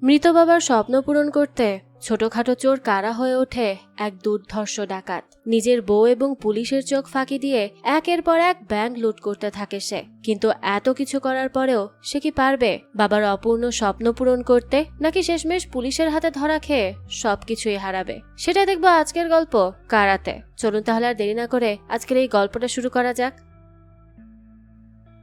মৃত বাবার স্বপ্ন পূরণ করতে ছোটখাটো চোর কারা হয়ে ওঠে এক দুর্ধর্ষ ডাকাত। নিজের বউ এবং পুলিশের চোখ ফাঁকি দিয়ে একের পর এক ব্যাংক লুট করতে থাকে সে। কিন্তু এত কিছু করার পরেও সে কি পারবে বাবার অপূর্ণ স্বপ্ন পূরণ করতে, নাকি শেষমেশ পুলিশের হাতে ধরা খেয়ে সবকিছুই হারাবে? সেটাই দেখবো আজকের গল্প কারাতে। চলুন তাহলে আর দেরি না করে আজকের এই গল্পটা শুরু করা যাক।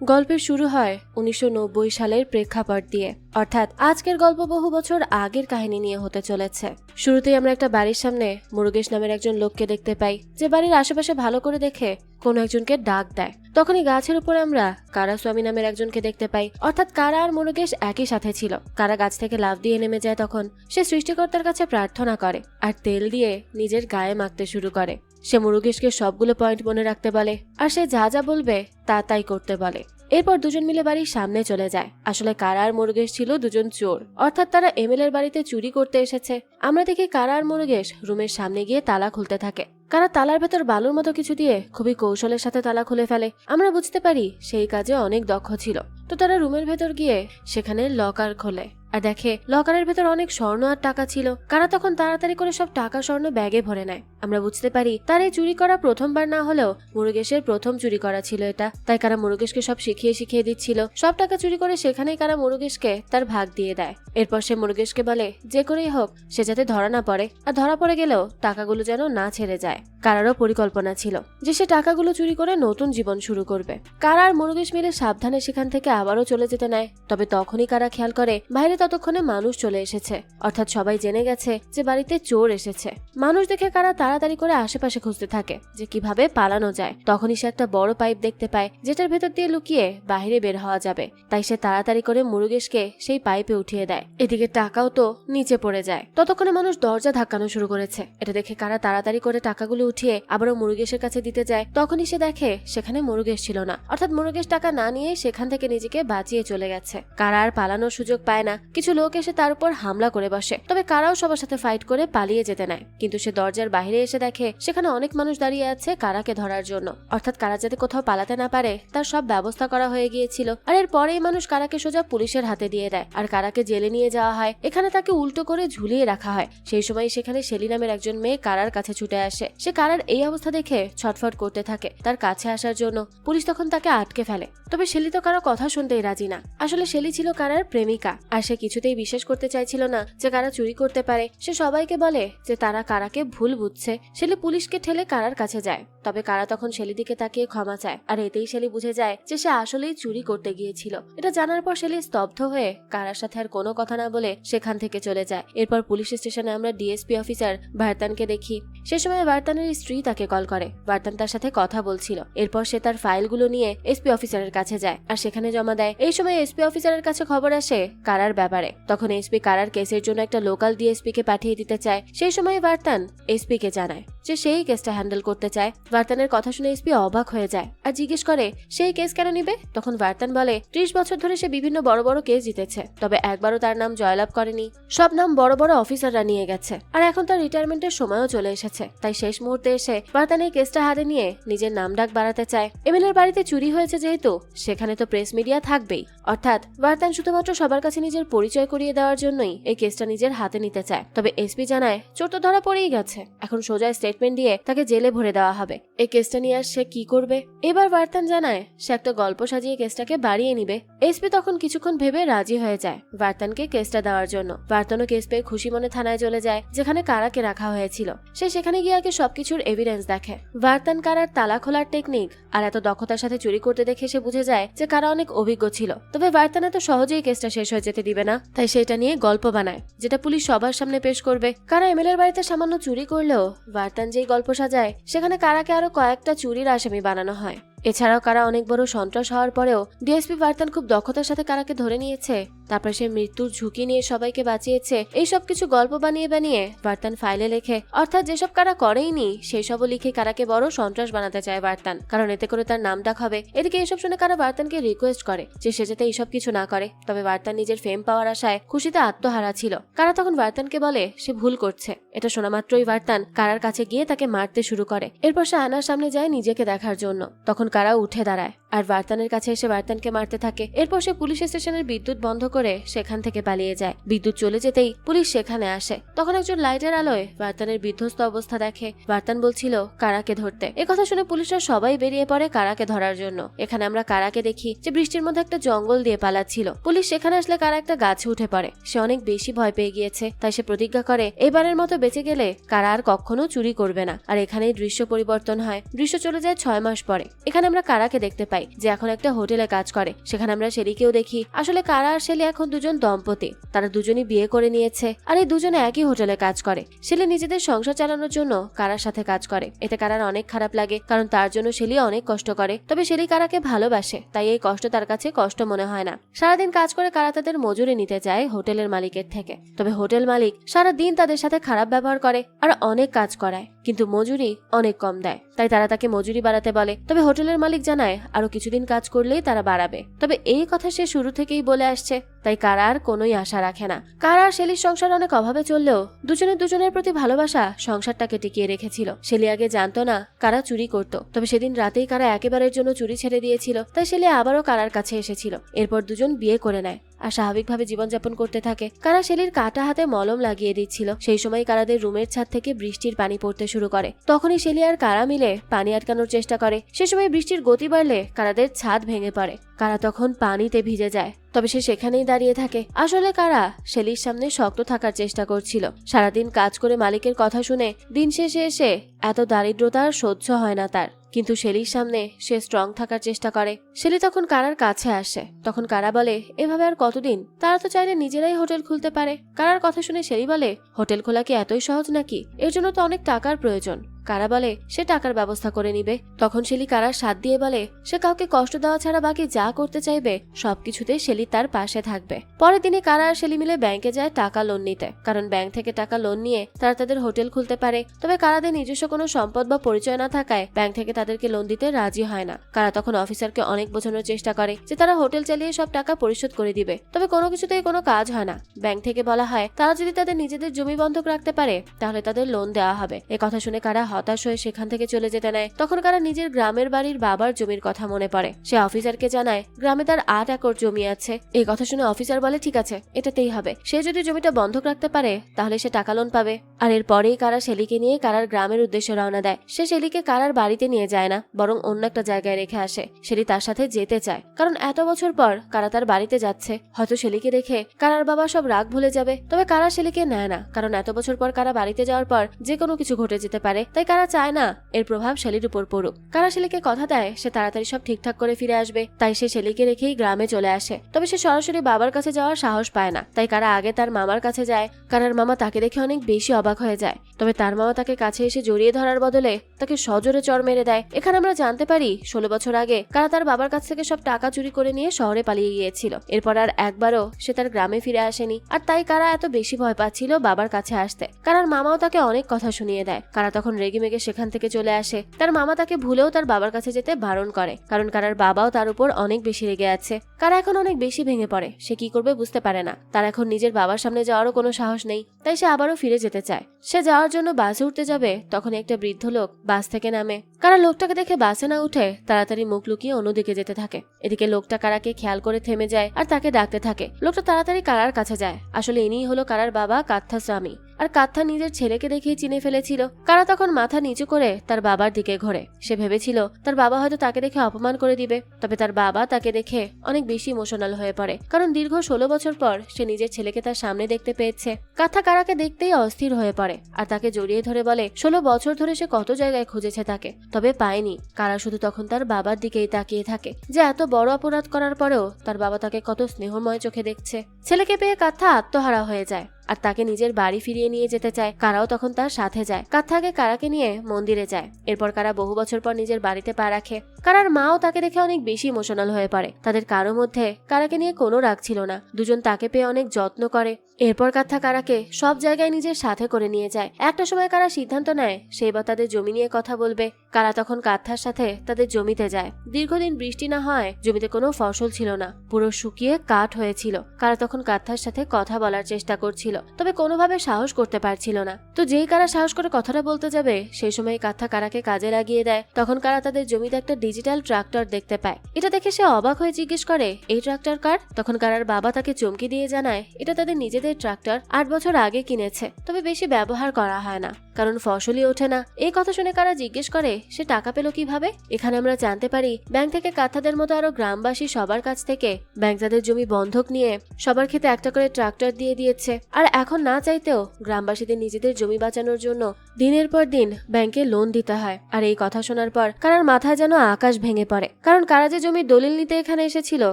গল্পের শুরু হয় 1990 সালের প্রেক্ষাপট দিয়ে, অর্থাৎ আজকের গল্প বহু বছর আগের কাহিনী নিয়ে হতে চলেছে। শুরুতেই আমরা একটা বাড়ির সামনে মুরুগেশ নামের একজন লোককে দেখতে পাই, যে বাড়ির আশেপাশে ভালো করে দেখে কোনো একজনকে ডাক দেয়। তখনই গাছের উপরে আমরা কারাস্বামী নামের একজনকে দেখতে পাই, অর্থাৎ কারা আর মুরুগেশ একই সাথে ছিল। কারা গাছ থেকে লাফ দিয়ে নেমে যায়, তখন সে সৃষ্টিকর্তার কাছে প্রার্থনা করে আর তেল দিয়ে নিজের গায়ে মাখতে শুরু করে। সে মুরুগেশকে সবগুলো পয়েন্ট মনে রাখতে বলে আর সে যা যা বলবে তা তাই করতে বলে। এরপর দুজন মিলে বাড়ির সামনে চলে যায়। আসলে কারা আর মুরুগেশ ছিল দুজন চোর, অর্থাৎ তারা এমএল এর বাড়িতে চুরি করতে এসেছে। আমরা দেখি কারা আর মুরুগেশ রুমের সামনে গিয়ে তালা খুলতে থাকে। কারা তালার ভেতর বালুর মতো কিছু দিয়ে খুবই কৌশলের সাথে তালা খুলে ফেলে। আমরা বুঝতে পারি সেই কাজে অনেক দক্ষ ছিল। তো তারা রুমের ভেতর গিয়ে সেখানে লকার খোলে আর দেখে লকারের ভেতর অনেক স্বর্ণ আর টাকা ছিল। কারা তখন তাড়াতাড়ি করে সব টাকা স্বর্ণ ব্যাগে ভরে নেয়। আমরা বুঝতে পারি তার এই চুরি করা প্রথমবার না হলেও মুরুগেশের প্রথম চুরি করা ছিল এটা। তাই কারা মুরুগেশকে সব শিখিয়ে দিচ্ছিল। সব টাকা চুরি করে সেখানেই কারা মুরুগেশকে তার ভাগ দিয়ে দেয়। এরপর সে মুরুগেশকে বলে যে করেই হোক সে যাতে ধরা না পড়ে, আর ধরা পড়ে গেলেও টাকাগুলো যেন না ছেড়ে যায়। কারারও পরিকল্পনা ছিল যে সে টাকাগুলো চুরি করে নতুন জীবন শুরু করবে। কারা আর মুরুগেশ মিলে সাবধানে সেখান থেকে আবারও চলে যেতে নেয়। তবে তখনই কারা খেয়াল করে বাইরে ততক্ষণে মানুষ চলে এসেছে, অর্থাৎ সবাই জেনে গেছে যে বাড়িতে চোর এসেছে। মানুষ দেখে কারা তাড়াতাড়ি করে আশেপাশে খুঁজতে থাকে যে কিভাবে পালানো যায়। তখনই সে একটা বড় পাইপ দেখতে পায় যেটার ভেতর দিয়ে লুকিয়ে বাইরে বের হওয়া যাবে। তাই সে তাড়াতাড়ি করে মুরুগেশকে সেই পাইপে উঠিয়ে দেয়। এদিকে টাকাও তো নিচে পড়ে যায়। ততক্ষণে মানুষ দরজা ধাক্কানো শুরু করেছে। এটা দেখে কারা তাড়াতাড়ি করে টাকাগুলো উঠিয়ে আবারও মুরুগেশের কাছে দিতে যায়। তখনই সে দেখে সেখানে মুরুগেশ ছিল না, অর্থাৎ মুরুগেশ টাকা না নিয়ে সেখান থেকে নিজেকে বাঁচিয়ে চলে গেছে। কারা আর পালানোর সুযোগ পায় না। কিছু লোক এসে তার উপর হামলা করে বসে। তবে কারাও সবার সাথে ফাইট করে পালিয়ে যেতে নেয়। কিন্তু সে দরজার বাইরে এসে দেখে সেখানে অনেক মানুষ দাঁড়িয়ে আছে কারাকে ধরার জন্য, অর্থাৎ কারা যাতে কোথাও পালাতে না পারে তার সব ব্যবস্থা করা হয়ে গিয়েছিল। আর এর পরেই মানুষ কারাকে সোজা পুলিশের হাতে দিয়ে দেয় আর কারাকে জেলে নিয়ে যাওয়া হয়। এখানে তাকে উল্টো করে ঝুলিয়ে রাখা হয়। সেই সময় সেখানে শেলি নামের একজন মেয়ে কারার কাছে ছুটে আসে। সে কারার এই অবস্থা দেখে ছটফট করতে থাকে তার কাছে আসার জন্য। পুলিশ তখন তাকে আটকে ফেলে। তবে শেলি তো কারো কথা শুনতেই রাজি না। আসলে শেলি ছিল কারার প্রেমিকা, আর সে কিছুতেই বিশ্বাস করতে চাইছিল না যে কারা চুরি করতে পারে। সে সবাইকে বলে যে তারা কারাকে ভুল বুঝছে। শেলি পুলিশকে ঠেলে কারার কাছে যায়। তবে কারা তখন শেলি দিকে তাকিয়ে ক্ষমা চায়, আর এতেই শেলি বুঝে যায় যে সে আসলেই চুরি করতে গিয়েছিল। এটা জানার পর শেলি স্তব্ধ হয়ে কারার সাথে আর কোনো কথা না বলে সেখান থেকে চলে যায়। এরপর পুলিশ স্টেশনে আমরা ডিএসপি অফিসার ভারতানকে দেখি। সে সময় ভারতানের স্ত্রী তাকে কল করে। ভারতান তার সাথে কথা বলছিল। এরপর সে তার ফাইলগুলো নিয়ে এসপি অফিসারের কাছে যায় আর সেখানে জমা দেয়। এই সময় এসপি অফিসারের কাছে খবর আসে কারার ব্যাপারে। তখন এসপি কারার কেসের জন্য একটা লোকাল ডিএসপি কে পাঠিয়ে দিতে চায়। সেই সময় ভারতান এসপি কে জানায় যে সেই কেসটা হ্যান্ডেল করতে চায়। ভারতানের কথা শুনে এসপি অবাক হয়ে যায় আর জিজ্ঞেস করে সেই কেস কেন নিবে। তখন ভারতান বলে 30 বছর ধরে সে বিভিন্ন বড় বড় কেস জিতেছে, তবে একবারও তার নাম জয়লাভ করেনি। সব নাম বড় বড় অফিসাররা নিয়ে গেছে, আর এখন তার রিটায়ারমেন্টের সময়ও চলে এসেছে। তাই শেষ মুহূর্তে এসে ভারতান এই কেসটা হাতে নিয়ে নিজের নাম ডাক বাড়াতে চায়। এমএল এর বাড়িতে চুরি হয়েছে যেহেতু সেখানে তো প্রেস মিডিয়া থাকবেই, অর্থাৎ ভারতান শুধুমাত্র সবার কাছে নিজের পরিচয় করিয়ে দেওয়ার জন্যই এই কেসটা নিজের হাতে নিতে চায়। তবে এসপি জানায় চোর তো ধরা পড়েই গেছে, এখন সোজা স্টেটমেন্ট দিয়ে তাকে জেলে ভরে দেওয়া হবে। এই কেসটা নিয়ে আর সে কি করবে? এবার ভারতান জানায় সে একটা গল্প সাজিয়ে কেসটাকে বাড়িয়ে নিবে। এসপি তখন কিছুক্ষণ ভেবে রাজি হয়ে যায় ভারতানকে কেসটা দেওয়ার জন্য। ভারতানও কেস পেয়ে খুশি মনে থানায় চলে যায় যেখানে কারাকে রাখা হয়েছিল। সে সেখানে গিয়ে আগে সবকিছুর এভিডেন্স দেখে। ভারতান কারার তালা খোলার টেকনিক আর এত দক্ষতার সাথে চুরি করতে দেখে সে বুঝে যায় যে কারা অনেক অভিজ্ঞ ছিল। তবে ভারতান এত সহজেই কেসটা শেষ হয়ে যেতে দিবে না, তাই সেটা নিয়ে গল্প বানায় যেটা পুলিশ সবার সামনে পেশ করবে। কারা এমএল এর বাড়িতে সামান্য চুরি করলেও ভারতান যেই গল্প সাজায় সেখানে কারাকে আরো কয়েকটা চুরির আসামি বানানো হয়। এছাড়াও কারা অনেক বড় সন্ত্রাস হওয়ার পরেও ডিএসপি ভারতান খুব দক্ষতার সাথে কারাকে ধরে নিয়েছে। তারপর সে মৃত্যুর ঝুঁকি নিয়ে সবাইকে বাঁচিয়েছে। এই সব কিছু গল্প বানিয়ে বানিয়ে ভারতান ফাইলে লেখে, অর্থাৎ যেসব কারা করেইনি সেই সবও লিখে কারাকে বড় সন্ত্রাস বানাতে চায় ভারতান, কারণ এতে করে তার নাম ডাক হবে। এদিকে এইসব শুনে কারা ভারতানকে রিকোয়েস্ট করে যে সে যাতে এইসব কিছু না করে। তবে ভারতান নিজের ফেম পাওয়ার আশায় খুশিতে আত্মহারা ছিল। কারা তখন ভারতানকে বলে সে ভুল করছে। এটা শোনা মাত্রই ভারতান কারার কাছে গিয়ে তাকে মারতে শুরু করে। এরপর সে আয়নার সামনে যায় নিজেকে দেখার জন্য। তখন কারা উঠে দাঁড়ায় আর ভার্তানের কাছে এসে ভার্তানকে মারতে থাকে। এরপর সে পুলিশ স্টেশনের বিদ্যুৎ বন্ধ করে সেখান থেকে পালিয়ে যায়। বিদ্যুৎ চলে যেতেই পুলিশ সেখানে আসে। তখন একজন লাইটের আলোয় ভার্তানের বিধ্বস্ত অবস্থা দেখে। ভার্তান বলছিল কারাকে ধরতে। একথা শুনে পুলিশরা সবাই বেরিয়ে পড়ে কারাকে ধরার জন্য। এখানে আমরা কারাকে দেখি যে বৃষ্টির মধ্যে একটা জঙ্গল দিয়ে পালাচ্ছিল। পুলিশ সেখানে আসলে কারা একটা গাছে উঠে পড়ে। সে অনেক বেশি ভয় পেয়ে গিয়েছে, তাই সে প্রতিজ্ঞা করে এবারের মতো বেঁচে গেলে কারা আর কখনো চুরি করবে না। আর এখানেই দৃশ্য পরিবর্তন হয়। দৃশ্য চলে যায় 6 মাস পরে। এখানে আমরা কারাকে দেখতে পাই যে এখন একটা হোটেলে কাজ করে। সেখানে আমরা শেলিকেও দেখি। আসলে কারা আর শেলি এখন দুজন দম্পতি। তারা দুজনই বিয়ে করে নিয়েছে আর এই দুজনে একই হোটেলে কাজ করে। শেলি নিজেদের সংসার চালানোর জন্য কারার সাথে কাজ করে। এতে কারার অনেক খারাপ লাগে, কারণ তার জন্য শেলি অনেক কষ্ট করে। তবে শেলি কারাকে ভালোবাসে, তাই এই কষ্ট তার কাছে কষ্ট মনে হয় না। সারাদিন কাজ করে কারা তাদের মজুরি নিতে যায় হোটেলের মালিকের থেকে। তবে হোটেল মালিক সারাদিন তাদের সাথে খারাপ ব্যবহার করে আর অনেক কাজ করায়, কিন্তু মজুরি অনেক কম দেয়। তাই তারা তাকে মজুরি বাড়াতে বলে। তবে হোটেলের মালিক জানায় আরো কিছুদিন কাজ করলেই তারা বাড়াবে। তবে এই কথা সে শুরু থেকেই বলে আসছে, তাই কারা আর কোনোই আশা রাখে না। কারা আর শেলির সংসার অনেক অভাবে চললেও দুজনে দুজনের প্রতি ভালোবাসা সংসারটাকে টিকিয়ে রেখেছিল। শেলি আগে জানতো না কারা চুরি করত, তবে সেদিন রাতেই কারা একেবারের জন্য চুরি ছেড়ে দিয়েছিল। তাই শেলি আবারও কারার কাছে এসেছিল। এরপর দুজন বিয়ে করে নেয় আর স্বাভাবিকভাবে জীবনযাপন করতে থাকে। কারা শেলির কাটা হাতে মলম লাগিয়ে দিচ্ছিল। সেই সময় কারাদের রুমের ছাদ থেকে বৃষ্টির পানি পড়তে শুরু করে। তখনই শেলি আর কারা মিলে পানি আটকানোর চেষ্টা করে। সে সময় বৃষ্টির গতি বাড়লে কারাদের ছাদ ভেঙে পড়ে। কারা তখন পানিতে ভিজে যায়, তবে সে সেখানেই দাঁড়িয়ে থাকে। আসলে কারা শেলির সামনে শক্ত থাকার চেষ্টা করছিল। সারাদিন কাজ করে মালিকের কথা শুনে দিন শেষে এসে এত দারিদ্রতা আর সহ্য হয় না তার। কিন্তু শেলির সামনে সে স্ট্রং থাকার চেষ্টা করে। শেলি তখন কারার কাছে আসে। তখন কারা বলে এভাবে আর কতদিন, তারা তো চাইলে নিজেরাই হোটেল খুলতে পারে। কারার কথা শুনে শেলি বলে হোটেল খোলা কি এতই সহজ নাকি? এর জন্য তো অনেক টাকার প্রয়োজন। কারা বলে সে টাকার ব্যবস্থা করে নিবে। তখন শেলি কারার সাথ দিয়ে বলে সে কাউকে কষ্ট দেওয়া ছাড়া বাকি যা করতে চাইবে সবকিছুতে শেলি তার পাশে থাকবে। পরের দিনে কারা আর শেলি মিলে ব্যাংকে যায় টাকা লোন নিতে, কারণ ব্যাংক থেকে টাকা লোন নিয়ে তারা তাদের হোটেল খুলতে পারে। তবে কারাদের নিজস্ব কোনো সম্পদ বা পরিচয় না থাকায় ব্যাংক থেকে তাদেরকে লোন দিতে রাজি হয় না। কারা তখন অফিসারকে অনেক বোঝানোর চেষ্টা করে যে তারা হোটেল চালিয়ে সব টাকা পরিশোধ করে দিবে। তবে কোনো কিছুতেই কোনো কাজ হয় না। ব্যাংক থেকে বলা হয় তারা যদি তাদের নিজেদের জমি বন্ধক রাখতে পারে তাহলে তাদের লোন দেওয়া হবে। এ কথা শুনে কারা হতাশ হয়ে সেখান থেকে চলে যেতে নেয়। তখন কারা নিজের গ্রামের বাড়ির বাবার জমির কথা মনে পড়ে। সে অফিসারকে জানায় গ্রামে তার 8 একর জমি আছে। এই কথা শুনে অফিসার বলে ঠিক আছে, এটাতেই হবে। সে যদি জমিটা বন্ধক রাখতে পারে তাহলে সে টাকা লোন পাবে। আর এরপরেই কারা শেলিকে নিয়ে কারার গ্রামের উদ্দেশ্যে রওনা দেয়। সে শেলিকে কারার বাড়িতে নিয়ে যায় না, বরং অন্য একটা জায়গায় রেখে আসে। শেলি তার সাথে যেতে চায়, কারণ এত বছর পর কারা তার বাড়িতে যাচ্ছে। হয়তো শেলিকে দেখে কারার বাবা সব রাগ ভুলে যাবে। তবে কারা শেলিকে নেয় না, কারণ এত বছর পর কারা বাড়িতে যাওয়ার পর যে কোনো কিছু ঘটে যেতে পারে। তাই কারা চায় না এর প্রভাব শেলির উপর পড়ুক। কারা শেলিকে কথা দেয় সে তাড়াতাড়ি সব ঠিকঠাক করে ফিরে আসবে। তাই সে শেলিকে রেখেই গ্রামে চলে আসে। তবে সে সরাসরি বাবার কাছে যাওয়ার সাহস পায় না। তাই কারা আগে তার মামার কাছে যায়। কারার মামা তাকে দেখে অনেক বেশি অবাক হয়ে যায়। তবে তার মামা তাকে কাছে এসে জড়িয়ে ধরার বদলে তাকে সজোরে চড় মেরে দেয়। এখানে আমরা জানতে পারি 16 বছর আগে কারা তার বাবার কাছ থেকে সব টাকা চুরি করে নিয়ে শহরে পালিয়ে গিয়েছিল। এরপর আর একবারও সে তার গ্রামে ফিরে আসেনি। আর তাই কারা এত বেশি ভয় পাচ্ছিল বাবার কাছে আসতে। কারার মামাও তাকে অনেক কথা শুনিয়ে দেয়। কারা তখন রেগে মেগে সেখান থেকে চলে আসে। তার মামা তাকে ভুলেও তার বাবার কাছে যেতে বারণ করে, কারণ কারার বাবাও তার উপর অনেক বেশি রেগে আছে। কারা এখন অনেক বেশি ভেঙে পড়ে। সে কি করবে বুঝতে পারে না। তার এখন নিজের বাবার সামনে যাওয়ারও কোনো সাহস নেই। তাই সে আবারও ফিরে যেতে চায়। সে যাওয়ার জন্য বাসে উঠতে যাবে, তখন একটা বৃদ্ধ লোক বাস থেকে নামে। কারা লোকটাকে দেখে বাসে না উঠে তাড়াতাড়ি মুখ লুকিয়ে অন্যদিকে যেতে থাকে। এদিকে লোকটা কারাকে খেয়াল করে থেমে যায় আর তাকে ডাকতে থাকে। লোকটা তাড়াতাড়ি কারার কাছে যায়। আসলে ইনিই হলো কারার বাবা কাত্থা স্বামী। আর কাত্থা নিজের ছেলেকে দেখেই চিনে ফেলেছিল। কারা তখন মাথা নিচু করে তার বাবার দিকে ঘোরে। সে ভেবেছিল তার বাবা হয়তো তাকে দেখে অপমান করে দিবে। তবে তার বাবা তাকে দেখে অনেক বেশি ইমোশনাল হয়ে পড়ে, কারণ দীর্ঘ 16 বছর পর সে নিজের ছেলেকে তার সামনে দেখতে পেয়েছে। কাত্থা কারাকে দেখতেই অস্থির হয়ে পড়ে আর তাকে জড়িয়ে ধরে বলে 16 বছর ধরে সে কত জায়গায় খুঁজেছে তাকে, তবে পায়নি। কারা শুধু তখন তার বাবার দিকেই তাকিয়ে থাকে, যে এত বড় অপরাধ করার পরেও তার বাবা তাকে কত স্নেহময় চোখে দেখছে। ছেলেকে পেয়ে কাত্থা আত্মহারা হয়ে যায় আর তাকে নিজের বাড়ি ফিরিয়ে নিয়ে যেতে চায়। কারাও তখন তার সাথে যায়। কাত্থা আগে কারাকে নিয়ে মন্দিরে যায়। এরপর কারা বহু বছর পর নিজের বাড়িতে পা রাখে। কারার মাও তাকে দেখে অনেক বেশি ইমোশনাল হয়ে পড়ে। তাদের কারো মধ্যে কারাকে নিয়ে কোনো রাগ ছিল না। দুজন তাকে পেয়ে অনেক যত্ন করে। এরপর কাত্থা কারাকে সব জায়গায় নিজের সাথে করে নিয়ে যায়। একটা সময় কারা সিদ্ধান্ত নেয় সেইবার তাদের জমি নিয়ে কথা বলবে। কারা তখন কাথার সাথে তাদের জমিতে যায়। দীর্ঘদিন বৃষ্টি না হয় জমিতে কোনো ফসল ছিল না, পুরো শুকিয়ে কাঠ হয়েছিল। কারা তখন কাথার সাথে কথা বলার চেষ্টা করছিল, তবে কোনোভাবে সাহস করতে পারছিল না। তো যেই কারা সাহস করে কথাটা বলতে যাবে সেই সময় কাথা কারাকে কাজে লাগিয়ে দেয়। তখন কারা তাদের জমিতে একটা ডিজিটাল ট্রাক্টর দেখতে পায়। এটা দেখে সে অবাক হয়ে জিজ্ঞেস করে, এই ট্রাক্টর কার? তখন কারার বাবা তাকে চমকি দিয়ে জানায়, এটা তাদের নিজেদের ট্রাক্টর, 8 বছর আগে কিনেছে, তবে বেশি ব্যবহার করা হয় না, কারণ ফসলই ওঠে না। এই কথা শুনে কারা জিজ্ঞেস করে, সে টাকা পেল কিভাবে? এখানে আমরা জানতে পারি ব্যাংক থেকে কাথাদের মতো আরো গ্রামবাসী সবার কাছ থেকে ব্যাংক তাদের জমি বন্ধক নিয়ে সবার ক্ষেতে একটা করে ট্রাক্টর দিয়ে দিয়েছে। আর এখন না চাইতেও গ্রামবাসীদের নিজেদের জমি বাঁচানোর জন্য দিনের পর দিন ব্যাংকে লোন দিতে হয়। আর এই কথা শোনার পর কারার মাথায় যেন আকাশ ভেঙে পড়ে, কারণ কারা যে জমির দলিল নিতে এখানে এসেছিল